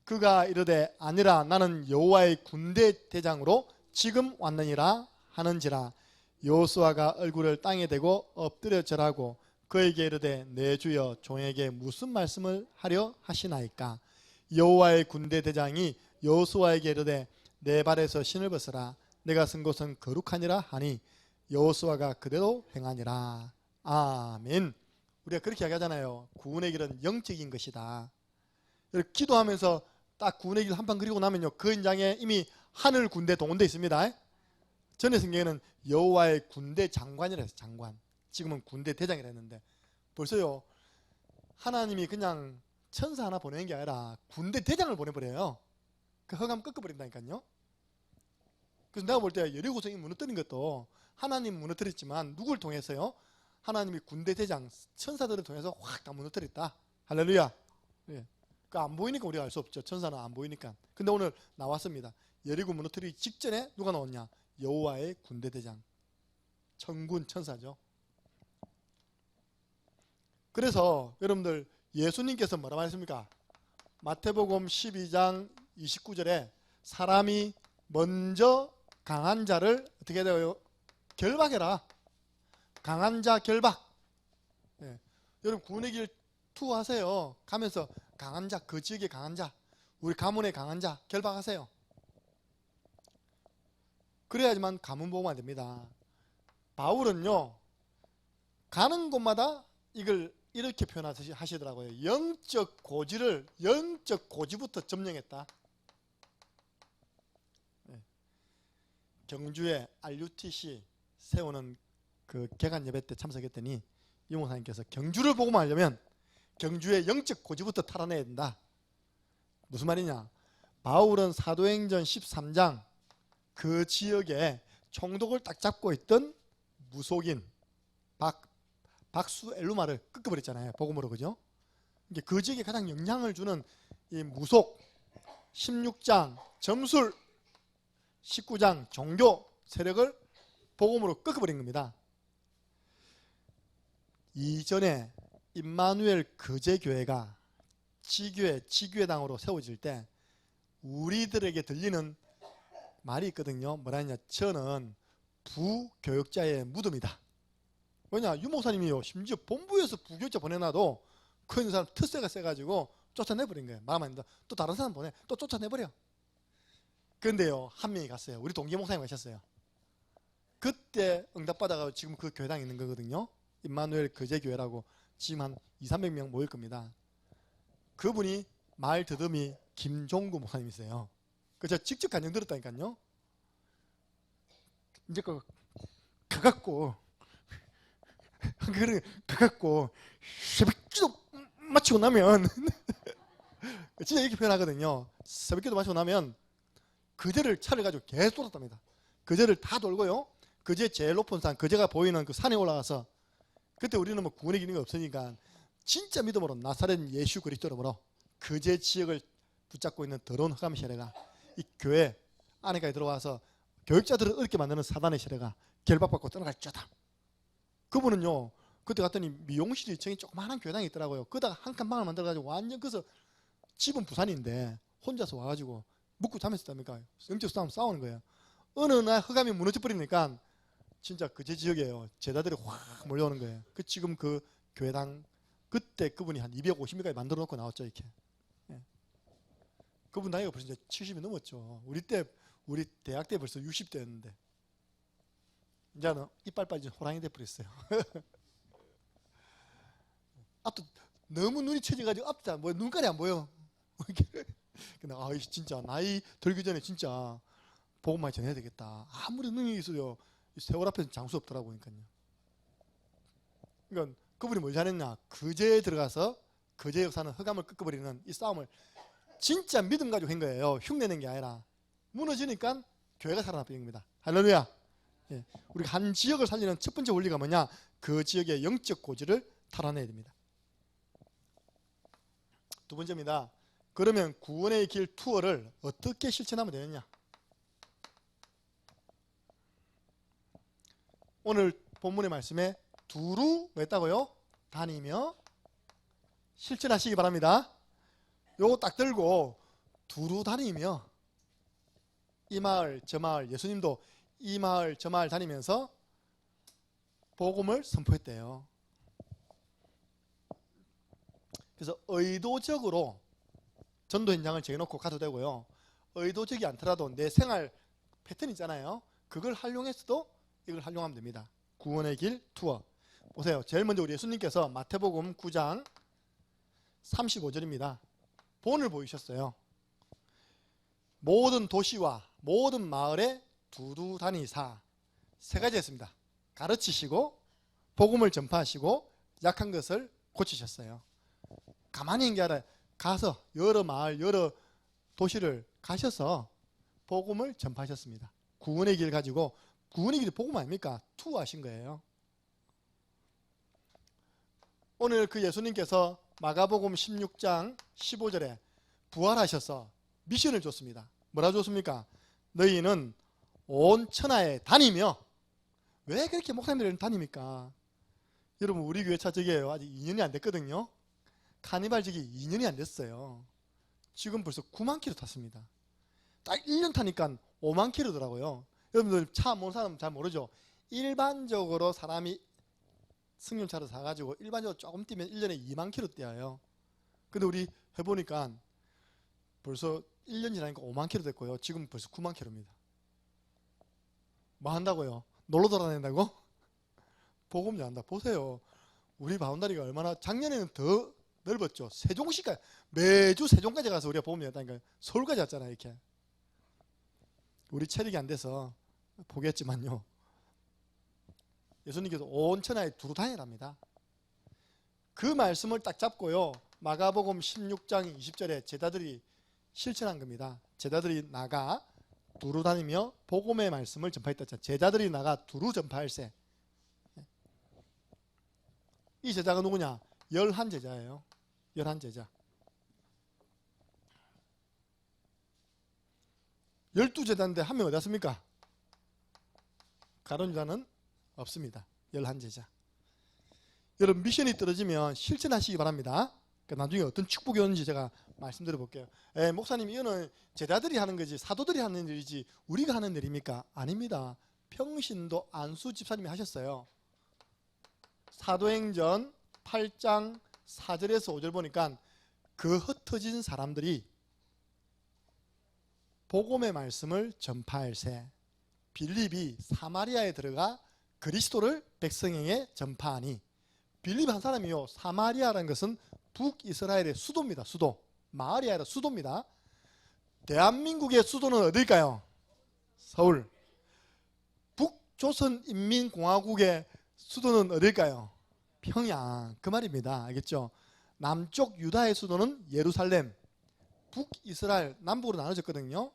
그가 이르되 아니라 나는 여호와의 군대 대장으로 지금 왔느니라 하는지라. 여호수아가 얼굴을 땅에 대고 엎드려 절하고 그에게 이르되 내 주여 종에게 무슨 말씀을 하려 하시나이까. 여호와의 군대 대장이 여호수아에게 이르되 내 발에서 신을 벗으라. 내가 쓴 곳은 거룩하니라 하니 여호수아가 그대로 행하니라. 아멘. 우리가 그렇게 이야기하잖아요. 구원의 길은 영적인 것이다. 이렇게 기도하면서 딱 구원의 길 한 판 그리고 나면요, 그 현장에 이미 하늘 군대 동원되어 있습니다. 전에 성경에는 여호와의 군대 장관이라 했어요. 장관. 지금은 군대 대장이라 했는데 벌써요 하나님이 그냥 천사 하나 보내는 게 아니라 군대 대장을 보내버려요. 그 허감 꺾어버린다니까요. 그래서 내가 볼 때 여리고성이 무너뜨린 것도 하나님 무너뜨렸지만 누굴 통해서요? 하나님이 군대 대장 천사들을 통해서 확 다 무너뜨렸다. 할렐루야. 예. 그 안 보이니까 우리가 알 수 없죠. 천사는 안 보이니까. 근데 오늘 나왔습니다. 여리고 무너뜨리기 직전에 누가 나왔냐? 여호와의 군대 대장, 천군 천사죠. 그래서 여러분들 예수님께서 뭐라고 하셨습니까? 마태복음 12장 29절에 사람이 먼저 강한 자를 어떻게 해야 돼요? 결박해라. 강한 자 결박. 예. 여러분 구원의 길 투하세요. 가면서 강한 자, 그 지역의 강한 자, 우리 가문의 강한 자 결박하세요. 그래야지만 가문 보호가 됩니다. 바울은요 가는 곳마다 이걸 이렇게 표현하시더라고요. 영적 고지부터 점령했다. 네. 경주에 RUTC 세우는 그 개관 예배 때 참석했더니 이 목사님께서 경주를 보고만 하려면 경주의 영적 고지부터 탈환해야 된다. 무슨 말이냐? 바울은 사도행전 13장 그 지역에 총독을 딱 잡고 있던 무속인 박수 엘루마를 꺾어버렸잖아요. 복음으로. 그죠? 그 지역에 가장 영향을 주는 이 무속 16장 점술 19장 종교 세력을 복음으로 꺾어버린 겁니다. 이전에 임마누엘 거제교회가 지교회당으로 세워질 때 우리들에게 들리는 말이 있거든요. 뭐라냐? 저는 부교육자의 무덤이다. 왜냐? 유목사님이요 심지어 본부에서 부교육자 보내놔도 그 사람 특세가 세가지고 쫓아내버린 거예요. 말하면 안 된다. 또 다른 사람 보내. 또 쫓아내버려. 그런데요 한 명이 갔어요. 우리 동기 목사님 가셨어요. 그때 응답받아가 지금 그 교회당에 있는 거거든요. 임마누엘 거제교회라고. 지금 한 200~300명 모일 겁니다. 그분이 말 더듬이 김종구 목사님이세요. 제가 직접 간증 들었다니까요. 이제 가갖고 새벽기도 마치고 나면 진짜 이렇게 표현하거든요. 새벽기도 마치고 나면 그제를 차를 가지고 계속 돌았답니다. 그제를 다 돌고요. 그제 제일 높은 산, 그제가 보이는 그 산에 올라가서 그때 우리는 뭐 구원의 기능이 없으니까 진짜 믿음으로 나사렛 예수 그리스도 이름으로 거제 지역을 붙잡고 있는 더러운 흑암 세력가 이 교회 안에까지 들어와서 교육자들을 어렵게 만드는 사단의 세력가 결박받고 떠나갈지어다. 그분은요 그때 갔더니 미용실이 층이 조그마한 교회당이 있더라고요. 그다가 한 칸 방을 만들어가지고 완전 그래서 집은 부산인데 혼자서 와가지고 묵고 자면서 있답니까? 영적 싸우는 거예요. 어느 날 흑암이 무너져 버리니까 진짜 그 제 지역이에요. 제자들이 확 몰려오는 거예요. 그 지금 그 교회당 그때 그분이 한 250명까지 만들어 놓고 나왔죠 이렇게. 예. 그분 나이가 벌써 이제 70이 넘었죠. 우리 대학 때 벌써 60대였는데 이제는 이빨 빠진 호랑이 돼버렸어요. 앞도 너무 눈이 처져가지고 앞도 안 보여. 눈깔이 안 보여. 근데 진짜 나이 들기 전에 진짜 복음만 전해야 되겠다. 아무리 능력이 있어도 세월 앞에서 장수 없더라고요. 그러니까 그분이 뭘 잘했냐? 거제에 들어가서 거제 역사는 흑암을 꺾어버리는 이 싸움을 진짜 믿음 가지고 한 거예요. 흉내낸 게 아니라 무너지니까 교회가 살아나버린 겁니다. 할렐루야. 예. 우리가 한 지역을 살리는 첫 번째 원리가 뭐냐? 그 지역의 영적 고지를 탈환해야 됩니다. 두 번째입니다. 그러면 구원의 길 투어를 어떻게 실천하면 되느냐? 오늘 본문의 말씀에 두루 했다고요? 다니며 실천하시기 바랍니다. 요거 딱 들고 두루 다니며 이 마을 저 마을 예수님도 이 마을 저 마을 다니면서 복음을 선포했대요. 그래서 의도적으로 전도 현장을 정해놓고 가도 되고요. 의도적이 않더라도 내 생활 패턴 있잖아요. 그걸 활용해서도 이걸 활용하면 됩니다. 구원의 길 투어. 보세요. 제일 먼저 우리 예수님께서 마태복음 9장 35절입니다. 본을 보이셨어요. 모든 도시와 모든 마을에 두루 다니사. 세 가지 했습니다. 가르치시고 복음을 전파하시고 약한 것을 고치셨어요. 가만히 있는 게 아니라 가서 여러 마을 여러 도시를 가셔서 복음을 전파하셨습니다. 구원의 길 가지고 구원의 길이 복음 아닙니까? 투어하신 거예요. 오늘 그 예수님께서 마가복음 16장 15절에 부활하셔서 미션을 줬습니다. 뭐라 줬습니까? 너희는 온 천하에 다니며. 왜 그렇게 목사님들은 다닙니까? 여러분 우리 교회 차적이에요. 아직 2년이 안 됐거든요. 카니발직이 2년이 안 됐어요. 지금 벌써 9만 킬로 탔습니다. 딱 1년 타니까 5만 킬로더라고요. 여러분들 차 모르는 사람 잘 모르죠? 일반적으로 사람이 승용차를 사가지고 일반적으로 조금 뛰면 1년에 2만 킬로 뛰어요. 근데 우리 해보니까 벌써 1년 지나니까 5만 킬로 됐고요. 지금 벌써 9만 킬로입니다. 뭐 한다고요? 놀러 돌아다닌다고? 복음 전한다. 보세요. 우리 바운다리가 얼마나 작년에는 더 넓었죠. 세종시까지 매주 세종까지 가서 우리가 복음 전했다니까요. 서울까지 왔잖아요. 이렇게. 우리 체력이 안 돼서 포기했지만요. 예수님께서 온 천하에 두루 다니랍니다. 그 말씀을 딱 잡고요. 마가복음 16장 20절에 제자들이 실천한 겁니다. 제자들이 나가 두루 다니며 복음의 말씀을 전파했다. 제자들이 나가 두루 전파할세. 이 제자가 누구냐? 11제자예요. 11제자. 12제자인데 한 명 어디 갔습니까? 가론 유다는 없습니다. 11제자. 여러분 미션이 떨어지면 실천하시기 바랍니다. 그러니까 나중에 어떤 축복이 오는지 제가 말씀드려 볼게요. 목사님 이거는 제자들이 하는 거지 사도들이 하는 일이지 우리가 하는 일입니까? 아닙니다. 평신도 안수 집사님이 하셨어요. 사도행전 8장 4절에서 5절 보니까 그 흩어진 사람들이 복음의 말씀을 전파할세. 빌립이 사마리아에 들어가 그리스도를 백성에게 전파하니. 빌립 한 사람이요. 사마리아라는 것은 북이스라엘의 수도입니다. 수도. 마을이 아니라 수도입니다. 대한민국의 수도는 어딜까요? 서울. 북조선인민공화국의 수도는 어딜까요? 평양. 그 말입니다. 알겠죠? 남쪽 유다의 수도는 예루살렘. 북이스라엘 남북으로 나눠졌거든요.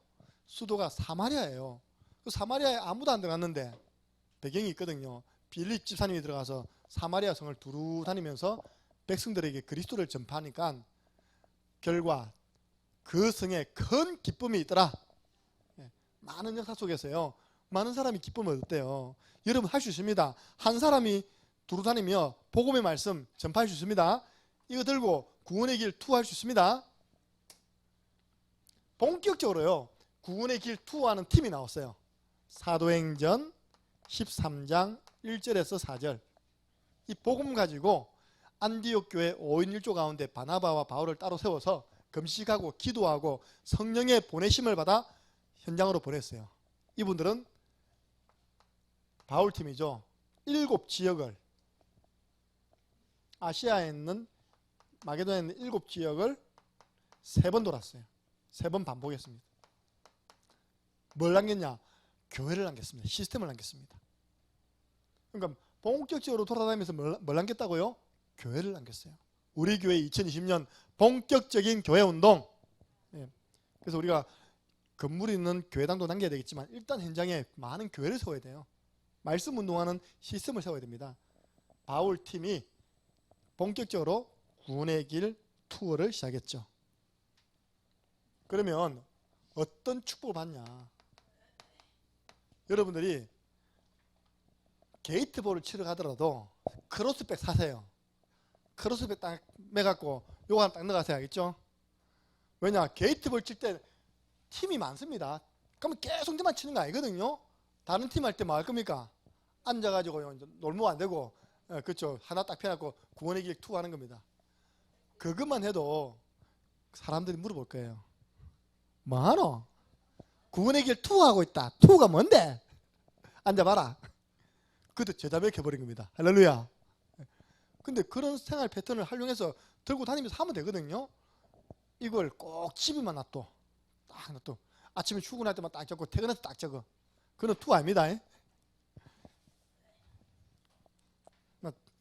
수도가 사마리아예요. 그 사마리아에 아무도 안 들어갔는데 배경이 있거든요. 빌립 집사님이 들어가서 사마리아 성을 두루 다니면서 백성들에게 그리스도를 전파하니까 결과 그 성에 큰 기쁨이 있더라. 많은 역사 속에서요, 많은 사람이 기쁨을 얻었대요. 여러분 할 수 있습니다. 한 사람이 두루 다니며 복음의 말씀 전파할 수 있습니다. 이거 들고 구원의 길 투어할 수 있습니다. 본격적으로요, 구원의 길 투어하는 팀이 나왔어요. 사도행전 13장 1절에서 4절. 이 복음 가지고 안디옥 교회 5인 1조 가운데 바나바와 바울을 따로 세워서 금식하고 기도하고 성령의 보내심을 받아 현장으로 보냈어요. 이분들은 바울팀이죠. 7지역을, 아시아에 있는, 마게도니아에 있는 7지역을 3번 돌았어요. 3번 반복했습니다. 뭘 남겼냐? 교회를 남겼습니다. 시스템을 남겼습니다. 그러니까 본격적으로 돌아다니면서 뭘 남겼다고요? 교회를 남겼어요. 우리 교회 2020년 본격적인 교회 운동. 그래서 우리가 건물이 있는 교회당도 남겨야 되겠지만 일단 현장에 많은 교회를 세워야 돼요. 말씀 운동하는 시스템을 세워야 됩니다. 바울 팀이 본격적으로 구원의 길 투어를 시작했죠. 그러면 어떤 축복을 받냐? 여러분들이 게이트볼을 치러 가더라도 크로스백 사세요. 크로스백 딱 매갖고 요거 하나 딱 넣어가세요. 알겠죠? 왜냐? 게이트볼 칠 때 팀이 많습니다. 그러면 계속 때만 치는 거 아니거든요. 다른 팀 할 때 뭐 할 겁니까? 앉아가지고 놀면 안 되고, 그렇죠. 하나 딱 펴놓고 구원의 길 투어 하는 겁니다. 그것만 해도 사람들이 물어볼 거예요. 뭐하노? 구원의 길 투어하고 있다. 투어가 뭔데? 앉아봐라. 그것도 제자벽 해버린 겁니다. 할렐루야. 근데 그런 생활 패턴을 활용해서 들고 다니면서 하면 되거든요. 이걸 꼭 집에만 놔둬. 딱 놔둬. 아침에 출근할 때만 딱 적고 퇴근해서 딱 적어. 그건 투어 아닙니다.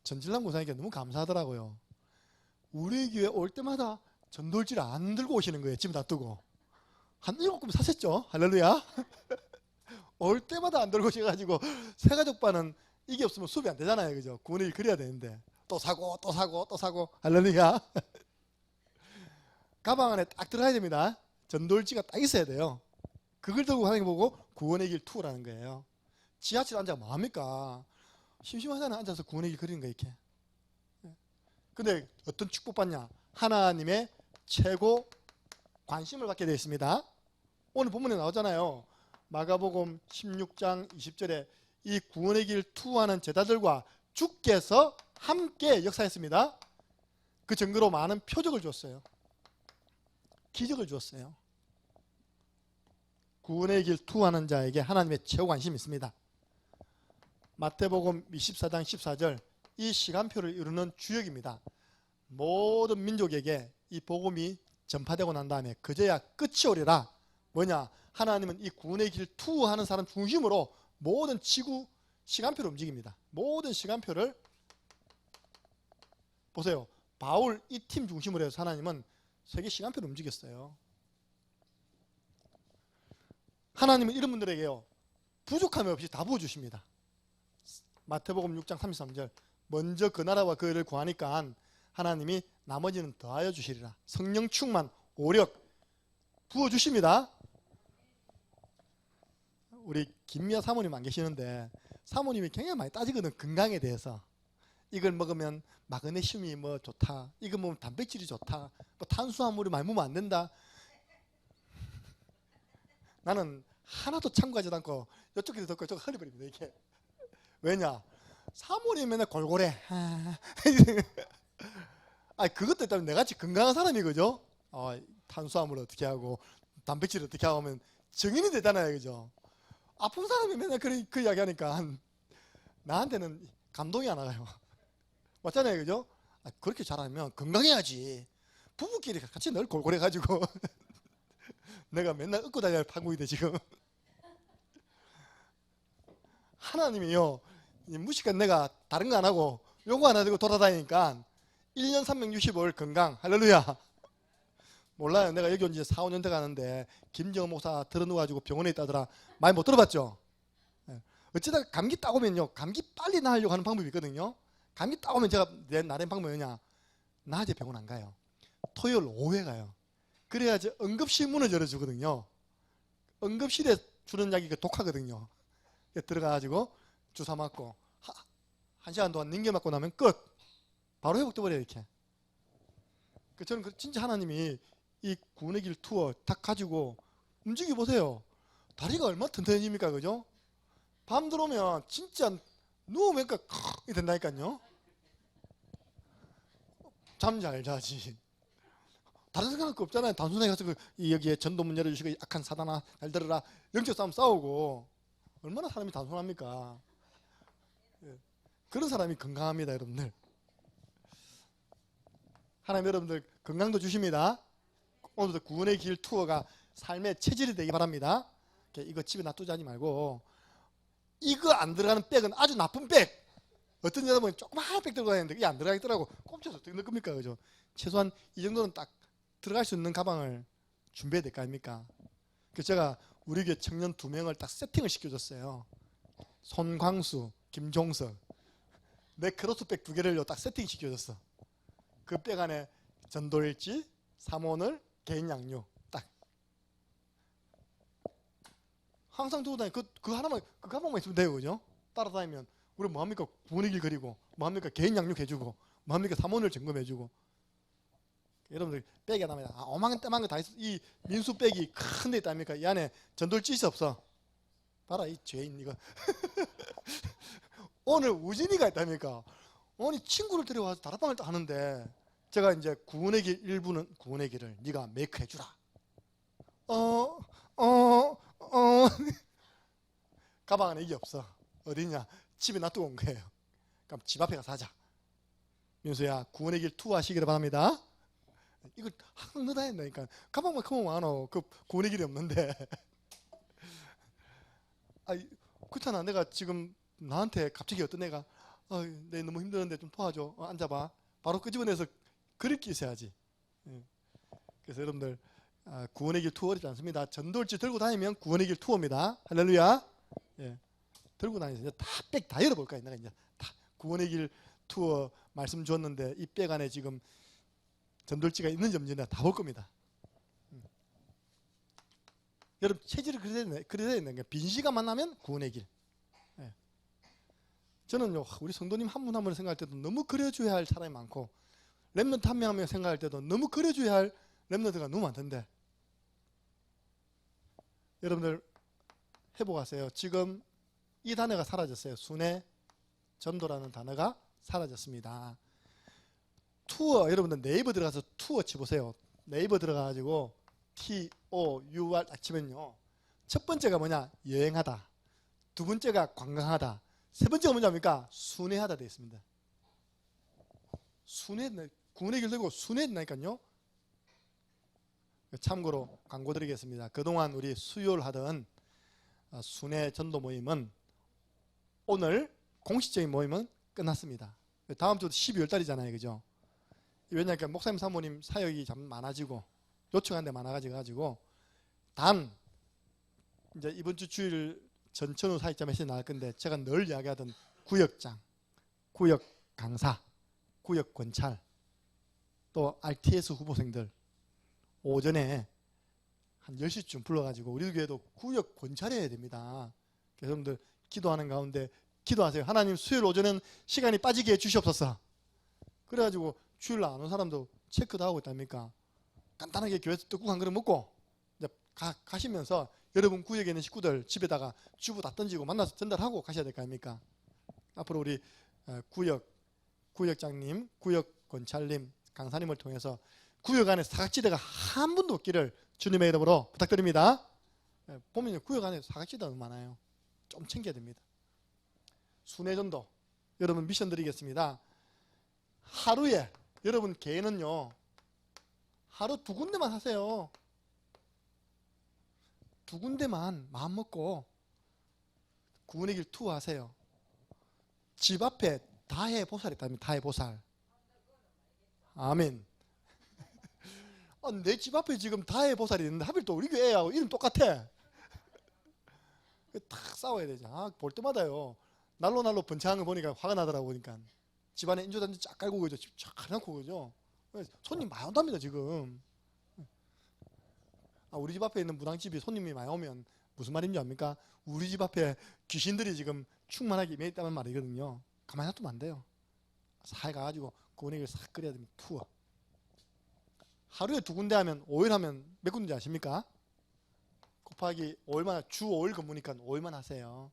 전질남 고사님께 너무 감사하더라고요. 우리 교회 올 때마다 전돌지를 안 들고 오시는 거예요. 집에 놔두고. 한 7금 사셨죠? 할렐루야. 올 때마다 안 들고 오셔가지고 새가족반은 이게 없으면 수업이 안 되잖아요. 그죠? 구원의 길 그려야 되는데 또 사고 또 사고 또 사고. 할렐루야. 가방 안에 딱 들어가야 됩니다. 전돌지가 딱 있어야 돼요. 그걸 들고 하는 거 보고 구원의 길 투어라는 거예요. 지하철 앉아 뭐합니까? 심심하잖아. 앉아서 구원의 길 그리는 거 이렇게. 근데 어떤 축복받냐? 하나님의 최고 관심을 받게 되어 있습니다. 오늘 본문에 나오잖아요. 마가복음 16장 20절에 이 구원의 길 투어하는 제자들과 주께서 함께 역사했습니다. 그 증거로 많은 표적을 주었어요. 기적을 주었어요. 구원의 길 투어하는 자에게 하나님의 최고 관심이 있습니다. 마태복음 24장 14절, 이 시간표를 이루는 주역입니다. 모든 민족에게 이 복음이 전파되고 난 다음에 그제야 끝이 오리라. 뭐냐? 하나님은 이 구원의 길 투어하는 사람 중심으로 모든 지구 시간표를 움직입니다. 모든 시간표를 보세요. 바울 이 팀 중심으로 해서 하나님은 세계 시간표를 움직였어요. 하나님은 이런 분들에게요, 부족함이 없이 다 부어주십니다. 마태복음 6장 33절, 먼저 그 나라와 그 일을 구하니까 하나님이 나머지는 더하여 주시리라. 성령 충만, 오력 부어주십니다. 우리 김미아 사모님 안 계시는데 사모님이 굉장히 많이 따지거든. 건강에 대해서. 이걸 먹으면 마그네슘이 뭐 좋다, 이거 먹으면 단백질이 좋다, 뭐 탄수화물이 많이 먹으면 안 된다. 나는 하나도 참고하지도 않고 이쪽 귀도 듣고 저쪽 흘려버립니다. 이게 왜냐? 사모님 맨날 골골해. 그것도 일단 내같이 건강한 사람이 그죠? 탄수화물 어떻게 하고 단백질 어떻게 하면 정인이 되잖아요. 그죠? 아픈 사람이 맨날 그 이야기 하니까 나한테는 감동이 안 와요. 맞잖아요. 그죠? 그렇게 잘하면 건강해야지. 부부끼리 같이 늘 골골해가지고 내가 맨날 얻고 다녀야 판국이 돼 지금. 하나님이요, 무식한 내가 다른 거 안 하고 요거 하나 들고 돌아다니니까 1년 365일 건강. 할렐루야. 몰라요. 내가 여기 온 지 4, 5년 돼 가는데 김정은 목사 들어누워가지고 병원에 있다더라. 많이 못 들어봤죠? 어쩌다가 감기 딱 오면요, 감기 빨리 나으려고 하는 방법이 있거든요. 감기 딱 오면 제가 내 나름 방법이 뭐냐, 낮에 병원 안 가요. 토요일 오후에 가요. 그래야지 응급실 문을 열어주거든요. 응급실에 주는 약이 독하거든요. 들어가가지고 주사 맞고 1시간 동안 링겨 맞고 나면 끝. 바로 회복돼 버려요. 이렇게. 저는 진짜 하나님이 이 구원의 길 투어 딱 가지고 움직여 보세요. 다리가 얼마나 튼튼해집니까, 그죠? 밤 들어오면 진짜 누우면 이 된다니까요. 잠 잘 자지. 다른 생각할 거 없잖아요. 단순하게 가서 여기에 전도문 열어주시고 악한 사단아 잘 들어라. 영적 싸움 싸우고 얼마나 사람이 단순합니까? 그런 사람이 건강합니다, 여러분들. 하나님 여러분들 건강도 주십니다. 오늘도 구원의 길 투어가 삶의 체질이 되기 바랍니다. 이거 집에 놔두지 말고 이거 안 들어가는 백은 아주 나쁜 백. 어떤 여러분은 조그마한 백 들고 다니는데 이게 안 들어가겠더라고. 꼼쳐서 어떻게 넣을 겁니까? 그죠? 최소한 이 정도는 딱 들어갈 수 있는 가방을 준비해야 될 거 아닙니까? 그래서 제가 우리 교회 청년 2명을 딱 세팅을 시켜줬어요. 손광수, 김종석. 내 크로스백 2개를 딱 세팅 시켜줬어. 그 백 안에 전도일지, 삼원을, 개인 양육 딱 항상 두고 다니. 그 하나만, 그 가방만 있으면 돼요, 그죠? 따라다니면 우리 뭐합니까? 구원의 길 그리고 뭐합니까? 개인 양육 해주고 뭐합니까? 삼원을 점검해주고. 여러분들 백이 하나만 어망때만 거 다 있어. 이 민수 백이 큰 데 있답니까? 이 안에 전도일지 없어. 봐라 이 죄인 이거. 오늘 우진이가 있답니까? 아니 친구를 데려와서 다락방을 하는데 제가 이제 구원의 길 일부는 구원의 길을 네가 메이크 해주라. 가방 안에 이게 없어. 어디냐? 집에 놔두고 온 거예요. 그럼 집 앞에 가서 하자. 민수야 구원의 길 투어하시기를 바랍니다. 이거 항상 넣어야 된다니까. 가방만 크면 많어. 그 구원의 길이 없는데. 그렇잖아. 내가 지금 나한테 갑자기 어떤 애가 내 너무 힘드는데 좀 도와줘. 앉아봐. 바로 끄집어내서 그릇기 있어야지. 그래서 여러분들 구원의 길 투어이지 않습니다. 전도일지 들고 다니면 구원의 길 투어입니다. 할렐루야. 예. 들고 다니세요. 다 백 다 열어볼까요? 내가 이제 다 구원의 길 투어 말씀 주었는데 이 백 안에 지금 전도일지가 있는지 없는지 다 볼 겁니다. 여러분 체질을 그려야 되는 거예요. 빈 시간만 나면 구원의 길. 예. 저는요 우리 성도님 한 분 한 분을 생각할 때도 너무 그려줘야 할 사람이 많고 렘넌트 한 명 한 명 생각할 때도 너무 그려줘야 할 렘넌트가 너무 많던데 여러분들 회복하세요. 지금 이 단어가 사라졌어요. 순회 전도라는 단어가 사라졌습니다. 투어 여러분들 네이버 들어가서 투어 치보세요. 네이버 들어가가지고 TOUR 딱 치면요 첫 번째가 뭐냐? 여행하다. 두 번째가 관광하다. 세 번째가 뭐냐니까 순회하다 되어 있습니다. 순회 구원의 길 들고 순회했나니까요. 참고로 광고 드리겠습니다. 그동안 우리 수요일 하던 순회 전도 모임은 오늘 공식적인 모임은 끝났습니다. 다음 주도 12월 달이잖아요. 그죠? 왜냐하면 목사님 사모님 사역이 참 많아지고 요청한 데 많아가지고 단 이제 이번 주 주일 전천후 사역자 메시지 나갈 건데 제가 늘 이야기하던 구역장, 구역 강사, 구역 권찰 또 RTS 후보생들 오전에 한 10시쯤 불러가지고 우리 교회도 구역 권찰해야 됩니다. 그래서 여러분들 기도하는 가운데 기도하세요. 하나님 수요일 오전엔 시간이 빠지게 해주시옵소서. 그래가지고 주일 안 온 사람도 체크도 하고 있답니까? 간단하게 교회에서 떡국 한 그릇 먹고 이제 가시면서 여러분 구역에 있는 식구들 집에다가 주부 다 던지고 만나서 전달하고 가셔야 될 거 아닙니까? 앞으로 우리 구역장님, 구역권찰님, 강사님을 통해서 구역 안에 사각지대가 한 분도 없기를 주님의 이름으로 부탁드립니다. 보면 구역 안에 사각지대가 너무 많아요. 좀 챙겨야 됩니다. 순회전도 여러분 미션 드리겠습니다. 하루에 여러분 개인은요 하루 2군데만 하세요. 2군데만 마음 먹고 구원의 길 투어 하세요. 집 앞에 다해 보살이 있다면 다해 보살. 아멘. 내 집 앞에 지금 다해 보살이 있는데 하필 또 우리 교회하고 이름 똑같아. 탁 싸워야 되죠. 볼 때마다요. 날로 번창한 거 보니까 화가 나더라고. 보니까 집안에 인조단지 쫙 깔고 그죠. 집 쫙 해놓고 그죠. 손님 많이 온답니다 지금. 우리 집 앞에 있는 무당집이 손님이 많이 오면 무슨 말인지 압니까? 우리 집 앞에 귀신들이 지금 충만하게 임해 있다는 말이거든요. 가만히 놔두면 안 돼요. 사회 가가지고 구원에게 싹 끓여야 됩니다. 투어. 하루에 2군데 하면 5일 하면 몇 군데 아십니까? 곱하기 5일만, 주 5일 근무니까 5일만 하세요.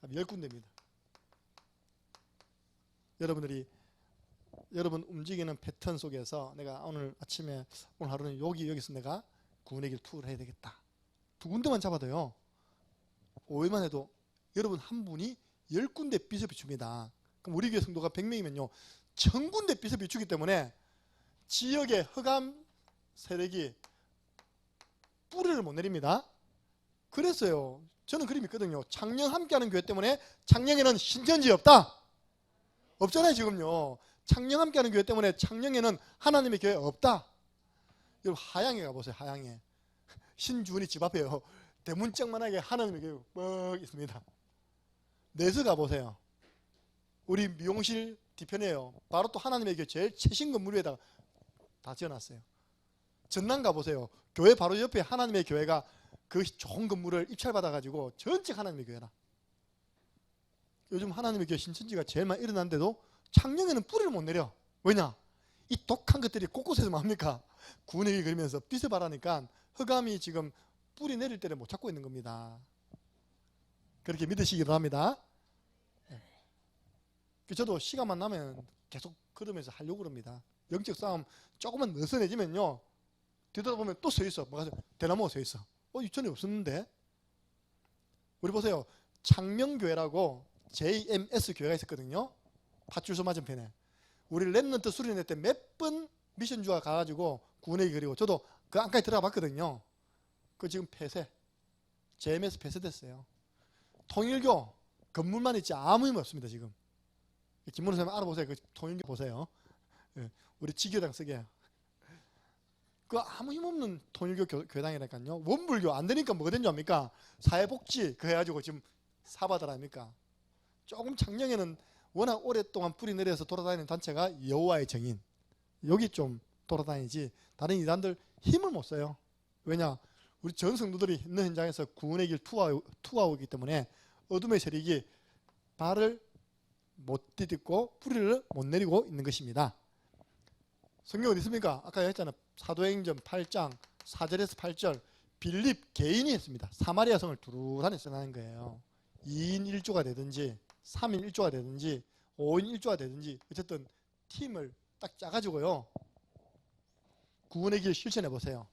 10군데입니다. 여러분 움직이는 패턴 속에서 내가 오늘 아침에 오늘 하루는 여기서 내가 구원의 길 투어를 해야 되겠다. 2군데만 잡아도요. 5일만 해도 여러분 한 분이 10군데 빚을 비춥니다. 그럼 우리 교회 성도가 100명이면요. 1000군데 빚을 비추기 때문에 지역의 흑암 세력이 뿌리를 못 내립니다. 그랬어요. 저는 그림 있거든요. 창녕 함께하는 교회 때문에 창녕에는 신천지 없다. 없잖아요 지금요. 창녕 함께하는 교회 때문에 창녕에는 하나님의 교회 없다. 여러분 하양에 가보세요. 하양에 신주원이 집 앞에요. 대문짝만하게 하나님의 교회 뻑 있습니다. 내서 가보세요. 우리 미용실 뒤편에요. 바로 또 하나님의 교회 제일 최신 건물 위에다가 다 지어놨어요. 전남 가보세요. 교회 바로 옆에 하나님의 교회가 그 좋은 건물을 입찰받아가지고 전체 하나님의 교회라. 요즘 하나님의 교회 신천지가 제일 많이 일어났는데도 창녕에는 뿌리를 못 내려. 왜냐? 이 독한 것들이 곳곳에서 뭡니까? 구원의 길 그리면서 빛을 발하니까 흑암이 지금 뿌리 내릴 때를 못 찾고 있는 겁니다. 그렇게 믿으시기 바랍니다. 저도 시간만 나면 계속 걸으면서 하려고 그럽니다. 영적 싸움 조금만 느슨해지면요. 뒤돌아보면 또 서 있어. 뭐가 대나무가 서 있어. 유천이 없었는데. 우리 보세요. 창명교회라고 JMS 교회가 있었거든요. 파출소 맞은편에. 우리 랩런트 수련회 때 몇 번 미션주가 가가지고 구원의 길 그리고 저도 그 안까지 들어가 봤거든요. 그 지금 폐쇄. JMS 폐쇄됐어요. 통일교 건물만 있지 아무 힘 없습니다 지금. 김문호 선생님 알아보세요. 그 통일교 보세요. 우리 지교당 쓰게. 그 아무 힘없는 통일교 교회당이라니까요. 원불교 안 되니까 뭐가 된지 압니까? 사회복지 그 해가지고 지금 사바다랍니까? 조금 작년에는 워낙 오랫동안 뿌리 내려서 돌아다니는 단체가 여호와의 증인. 여기 좀 돌아다니지 다른 이단들 힘을 못 써요. 왜냐? 우리 전 성도들이 있는 현장에서 구원의 길 투하하고 있기 때문에 어둠의 세력이 발을 못 디딛고 뿌리를 못 내리고 있는 것입니다. 성경 어디 있습니까? 아까 했잖아요. 사도행전 8장 4절에서 8절 빌립 개인이 했습니다. 사마리아 성을 두루다니 써나는 거예요. 2인 1조가 되든지 3인 1조가 되든지 5인 1조가 되든지 어쨌든 팀을 딱 짜가지고요. 구원의 길 실천해 보세요.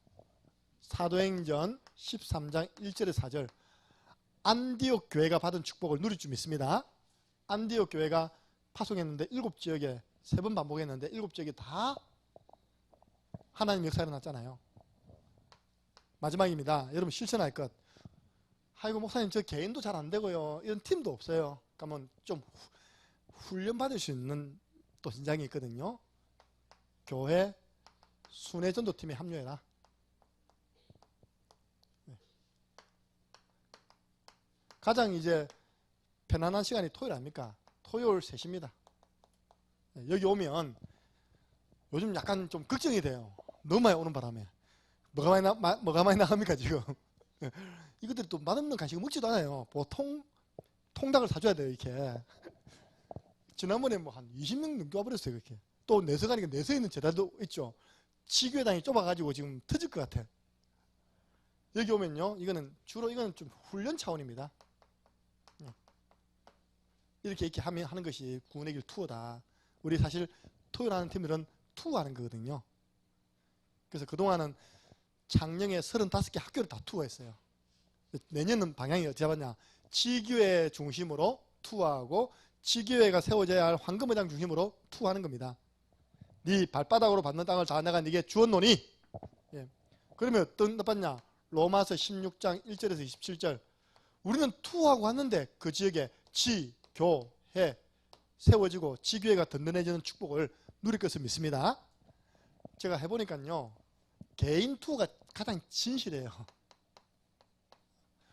사도행전 13장 1절에서 4절 안디옥 교회가 받은 축복을 누릴 줄 믿습니다. 안디옥 교회가 파송했는데 7지역에 3번 반복했는데 7지역이 다 하나님 역사가 일어났잖아요. 마지막입니다. 여러분 실천할 것. 아이고 목사님 저 개인도 잘 안 되고요. 이런 팀도 없어요. 그러면 좀 훈련 받을 수 있는 또 현장이 있거든요. 교회 순회전도팀에 합류해라. 가장 이제 편안한 시간이 토요일 아닙니까? 토요일 3시입니다. 여기 오면 요즘 약간 좀 걱정이 돼요. 너무 많이 오는 바람에. 뭐가 많이 나갑니까 지금? 이것들이 또 맛없는 간식을 먹지도 않아요. 보통 통닭을 사줘야 돼요 이렇게. 지난번에 뭐 한 20명 넘게 와버렸어요 그렇게. 또 내서 가니까 내서 있는 재단도 있죠. 지교회당이 좁아가지고 지금 터질 것 같아. 여기 오면요 이거는 좀 훈련 차원입니다. 이렇게 하는 것이 구원의 길 투어다. 우리 사실 토요일 하는 팀들은 투어하는 거거든요. 그래서 그동안은 작년에 35개 학교를 다 투어했어요. 내년은 방향이 어떻게 잡았냐? 지교회 중심으로 투어하고 지교회가 세워져야 할 황금의당 중심으로 투어하는 겁니다. 네 발바닥으로 받는 땅을 다 내가 네게 주었노니. 예. 그러면 어떤 뜻받냐? 로마서 16장 1절에서 27절. 우리는 투어하고 왔는데 그 지역에 지교회 세워지고 지교회가 든든해지는 축복을 누릴 것을 믿습니다. 제가 해보니까요. 개인 투어가 가장 진실해요.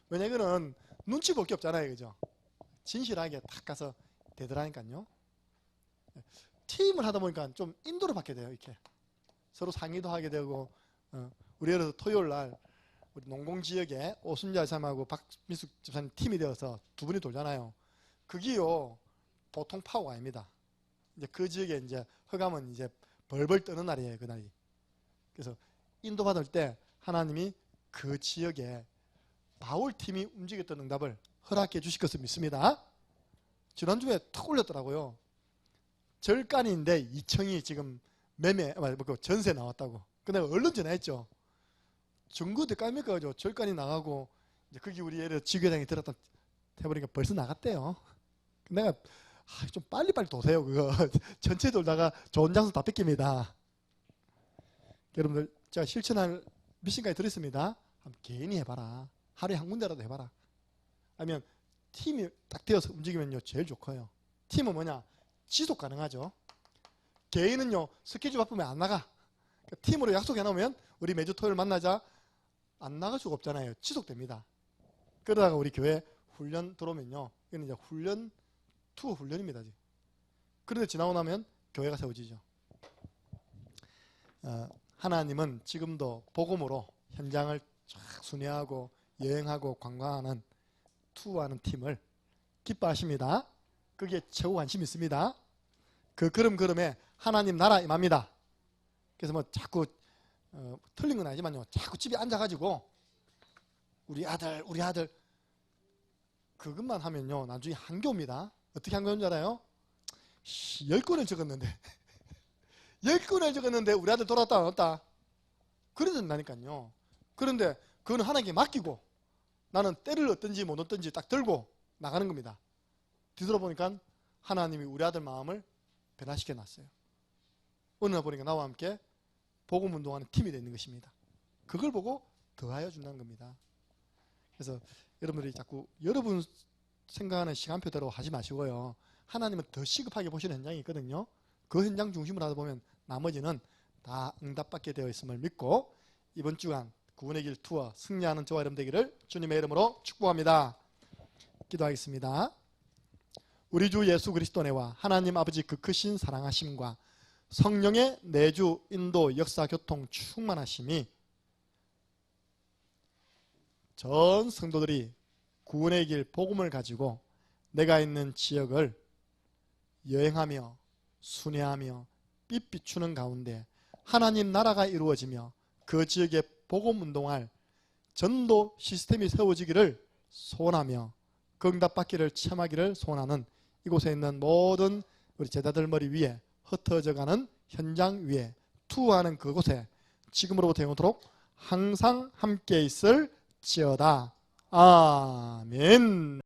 왜냐 이거는 눈치 볼 게 없잖아요. 그죠? 진실하게 딱 가서 되더라니까요. 팀을 하다 보니까 좀 인도를 받게 돼요. 이렇게 서로 상의도 하게 되고 우리 예를 들어서 토요일 날 우리 농공지역에 오순자 집사님하고 박미숙 집사님 팀이 되어서 두 분이 돌잖아요. 그게요 보통 파워가 아닙니다. 이제 그 지역에 이제 흑암은 이제 벌벌 떠는 날이에요. 그날이. 그래서 인도받을 때 하나님이 그 지역에 바울 팀이 움직였던 응답을 허락해 주실 것을 믿습니다. 지난주에 탁 올렸더라고요. 절간인데 2층이 지금 전세 나왔다고. 근데 얼른 전화했죠. 전국대 까입니까? 절간이 나가고 이제 거기 우리 예를 지교장이 들었다 해버리니까 벌써 나갔대요. 내가 좀 빨리빨리 도세요. 그거 전체 돌다가 좋은 장소 다 뺏깁니다. 여러분들 제가 실천할 미션까지 드렸습니다. 한번 개인이 해봐라. 하루에 한 군데라도 해봐라. 아니면 팀이 딱 되어서 움직이면요 제일 좋고요. 팀은 뭐냐? 지속 가능하죠. 개인은요 스케줄 바쁘면 안 나가. 그러니까 팀으로 약속해 놓으면 우리 매주 토요일 만나자 안 나갈 수가 없잖아요. 지속됩니다. 그러다가 우리 교회 훈련 들어오면요 이건 이제 투어 훈련입니다. 그런데 지나고 나면 교회가 세워지죠. 하나님은 지금도 복음으로 현장을 쫙 순회하고 여행하고 관광하는 투어하는 팀을 기뻐하십니다. 그게 최고 관심 있습니다. 그 걸음에 하나님 나라 임합니다. 그래서 뭐 자꾸 틀린 건 아니지만요 자꾸 집에 앉아가지고 우리 아들 그것만 하면요 나중에 한계 옵니다. 어떻게 한계 온줄 알아요? 10권을 적었는데 10권을 적었는데 우리 아들 돌아왔다 안 왔다? 그래야 된다니까요. 그런데 그건 하나님께 맡기고 나는 때를 얻든지 못 얻든지 딱 들고 나가는 겁니다. 뒤돌아보니까 하나님이 우리 아들 마음을 변화시켜 놨어요. 어느 날 보니까 나와 함께 복음 운동하는 팀이 되는 것입니다. 그걸 보고 더하여 준다는 겁니다. 그래서 여러분들이 자꾸 여러분 생각하는 시간표대로 하지 마시고요. 하나님은 더 시급하게 보시는 현장이 있거든요. 그 현장 중심으로 하다 보면 나머지는 다 응답받게 되어 있음을 믿고 이번 주간 구원의 길 투어 승리하는 저와 여러분 되기를 주님의 이름으로 축복합니다. 기도하겠습니다. 우리 주 예수 그리스도 내와 하나님 아버지 그 크신 사랑하심과 성령의 내주 인도 역사 교통 충만하심이 전 성도들이 구원의 길 복음을 가지고 내가 있는 지역을 여행하며 순회하며 빛비추는 가운데 하나님 나라가 이루어지며 그 지역에 복음 운동할 전도 시스템이 세워지기를 소원하며 그 응답받기를 체험하기를 소원하는 이곳에 있는 모든 우리 제자들 머리 위에 흩어져가는 현장 위에 투어하는 그곳에 지금으로부터 영원토록 항상 함께 있을지어다. 아멘.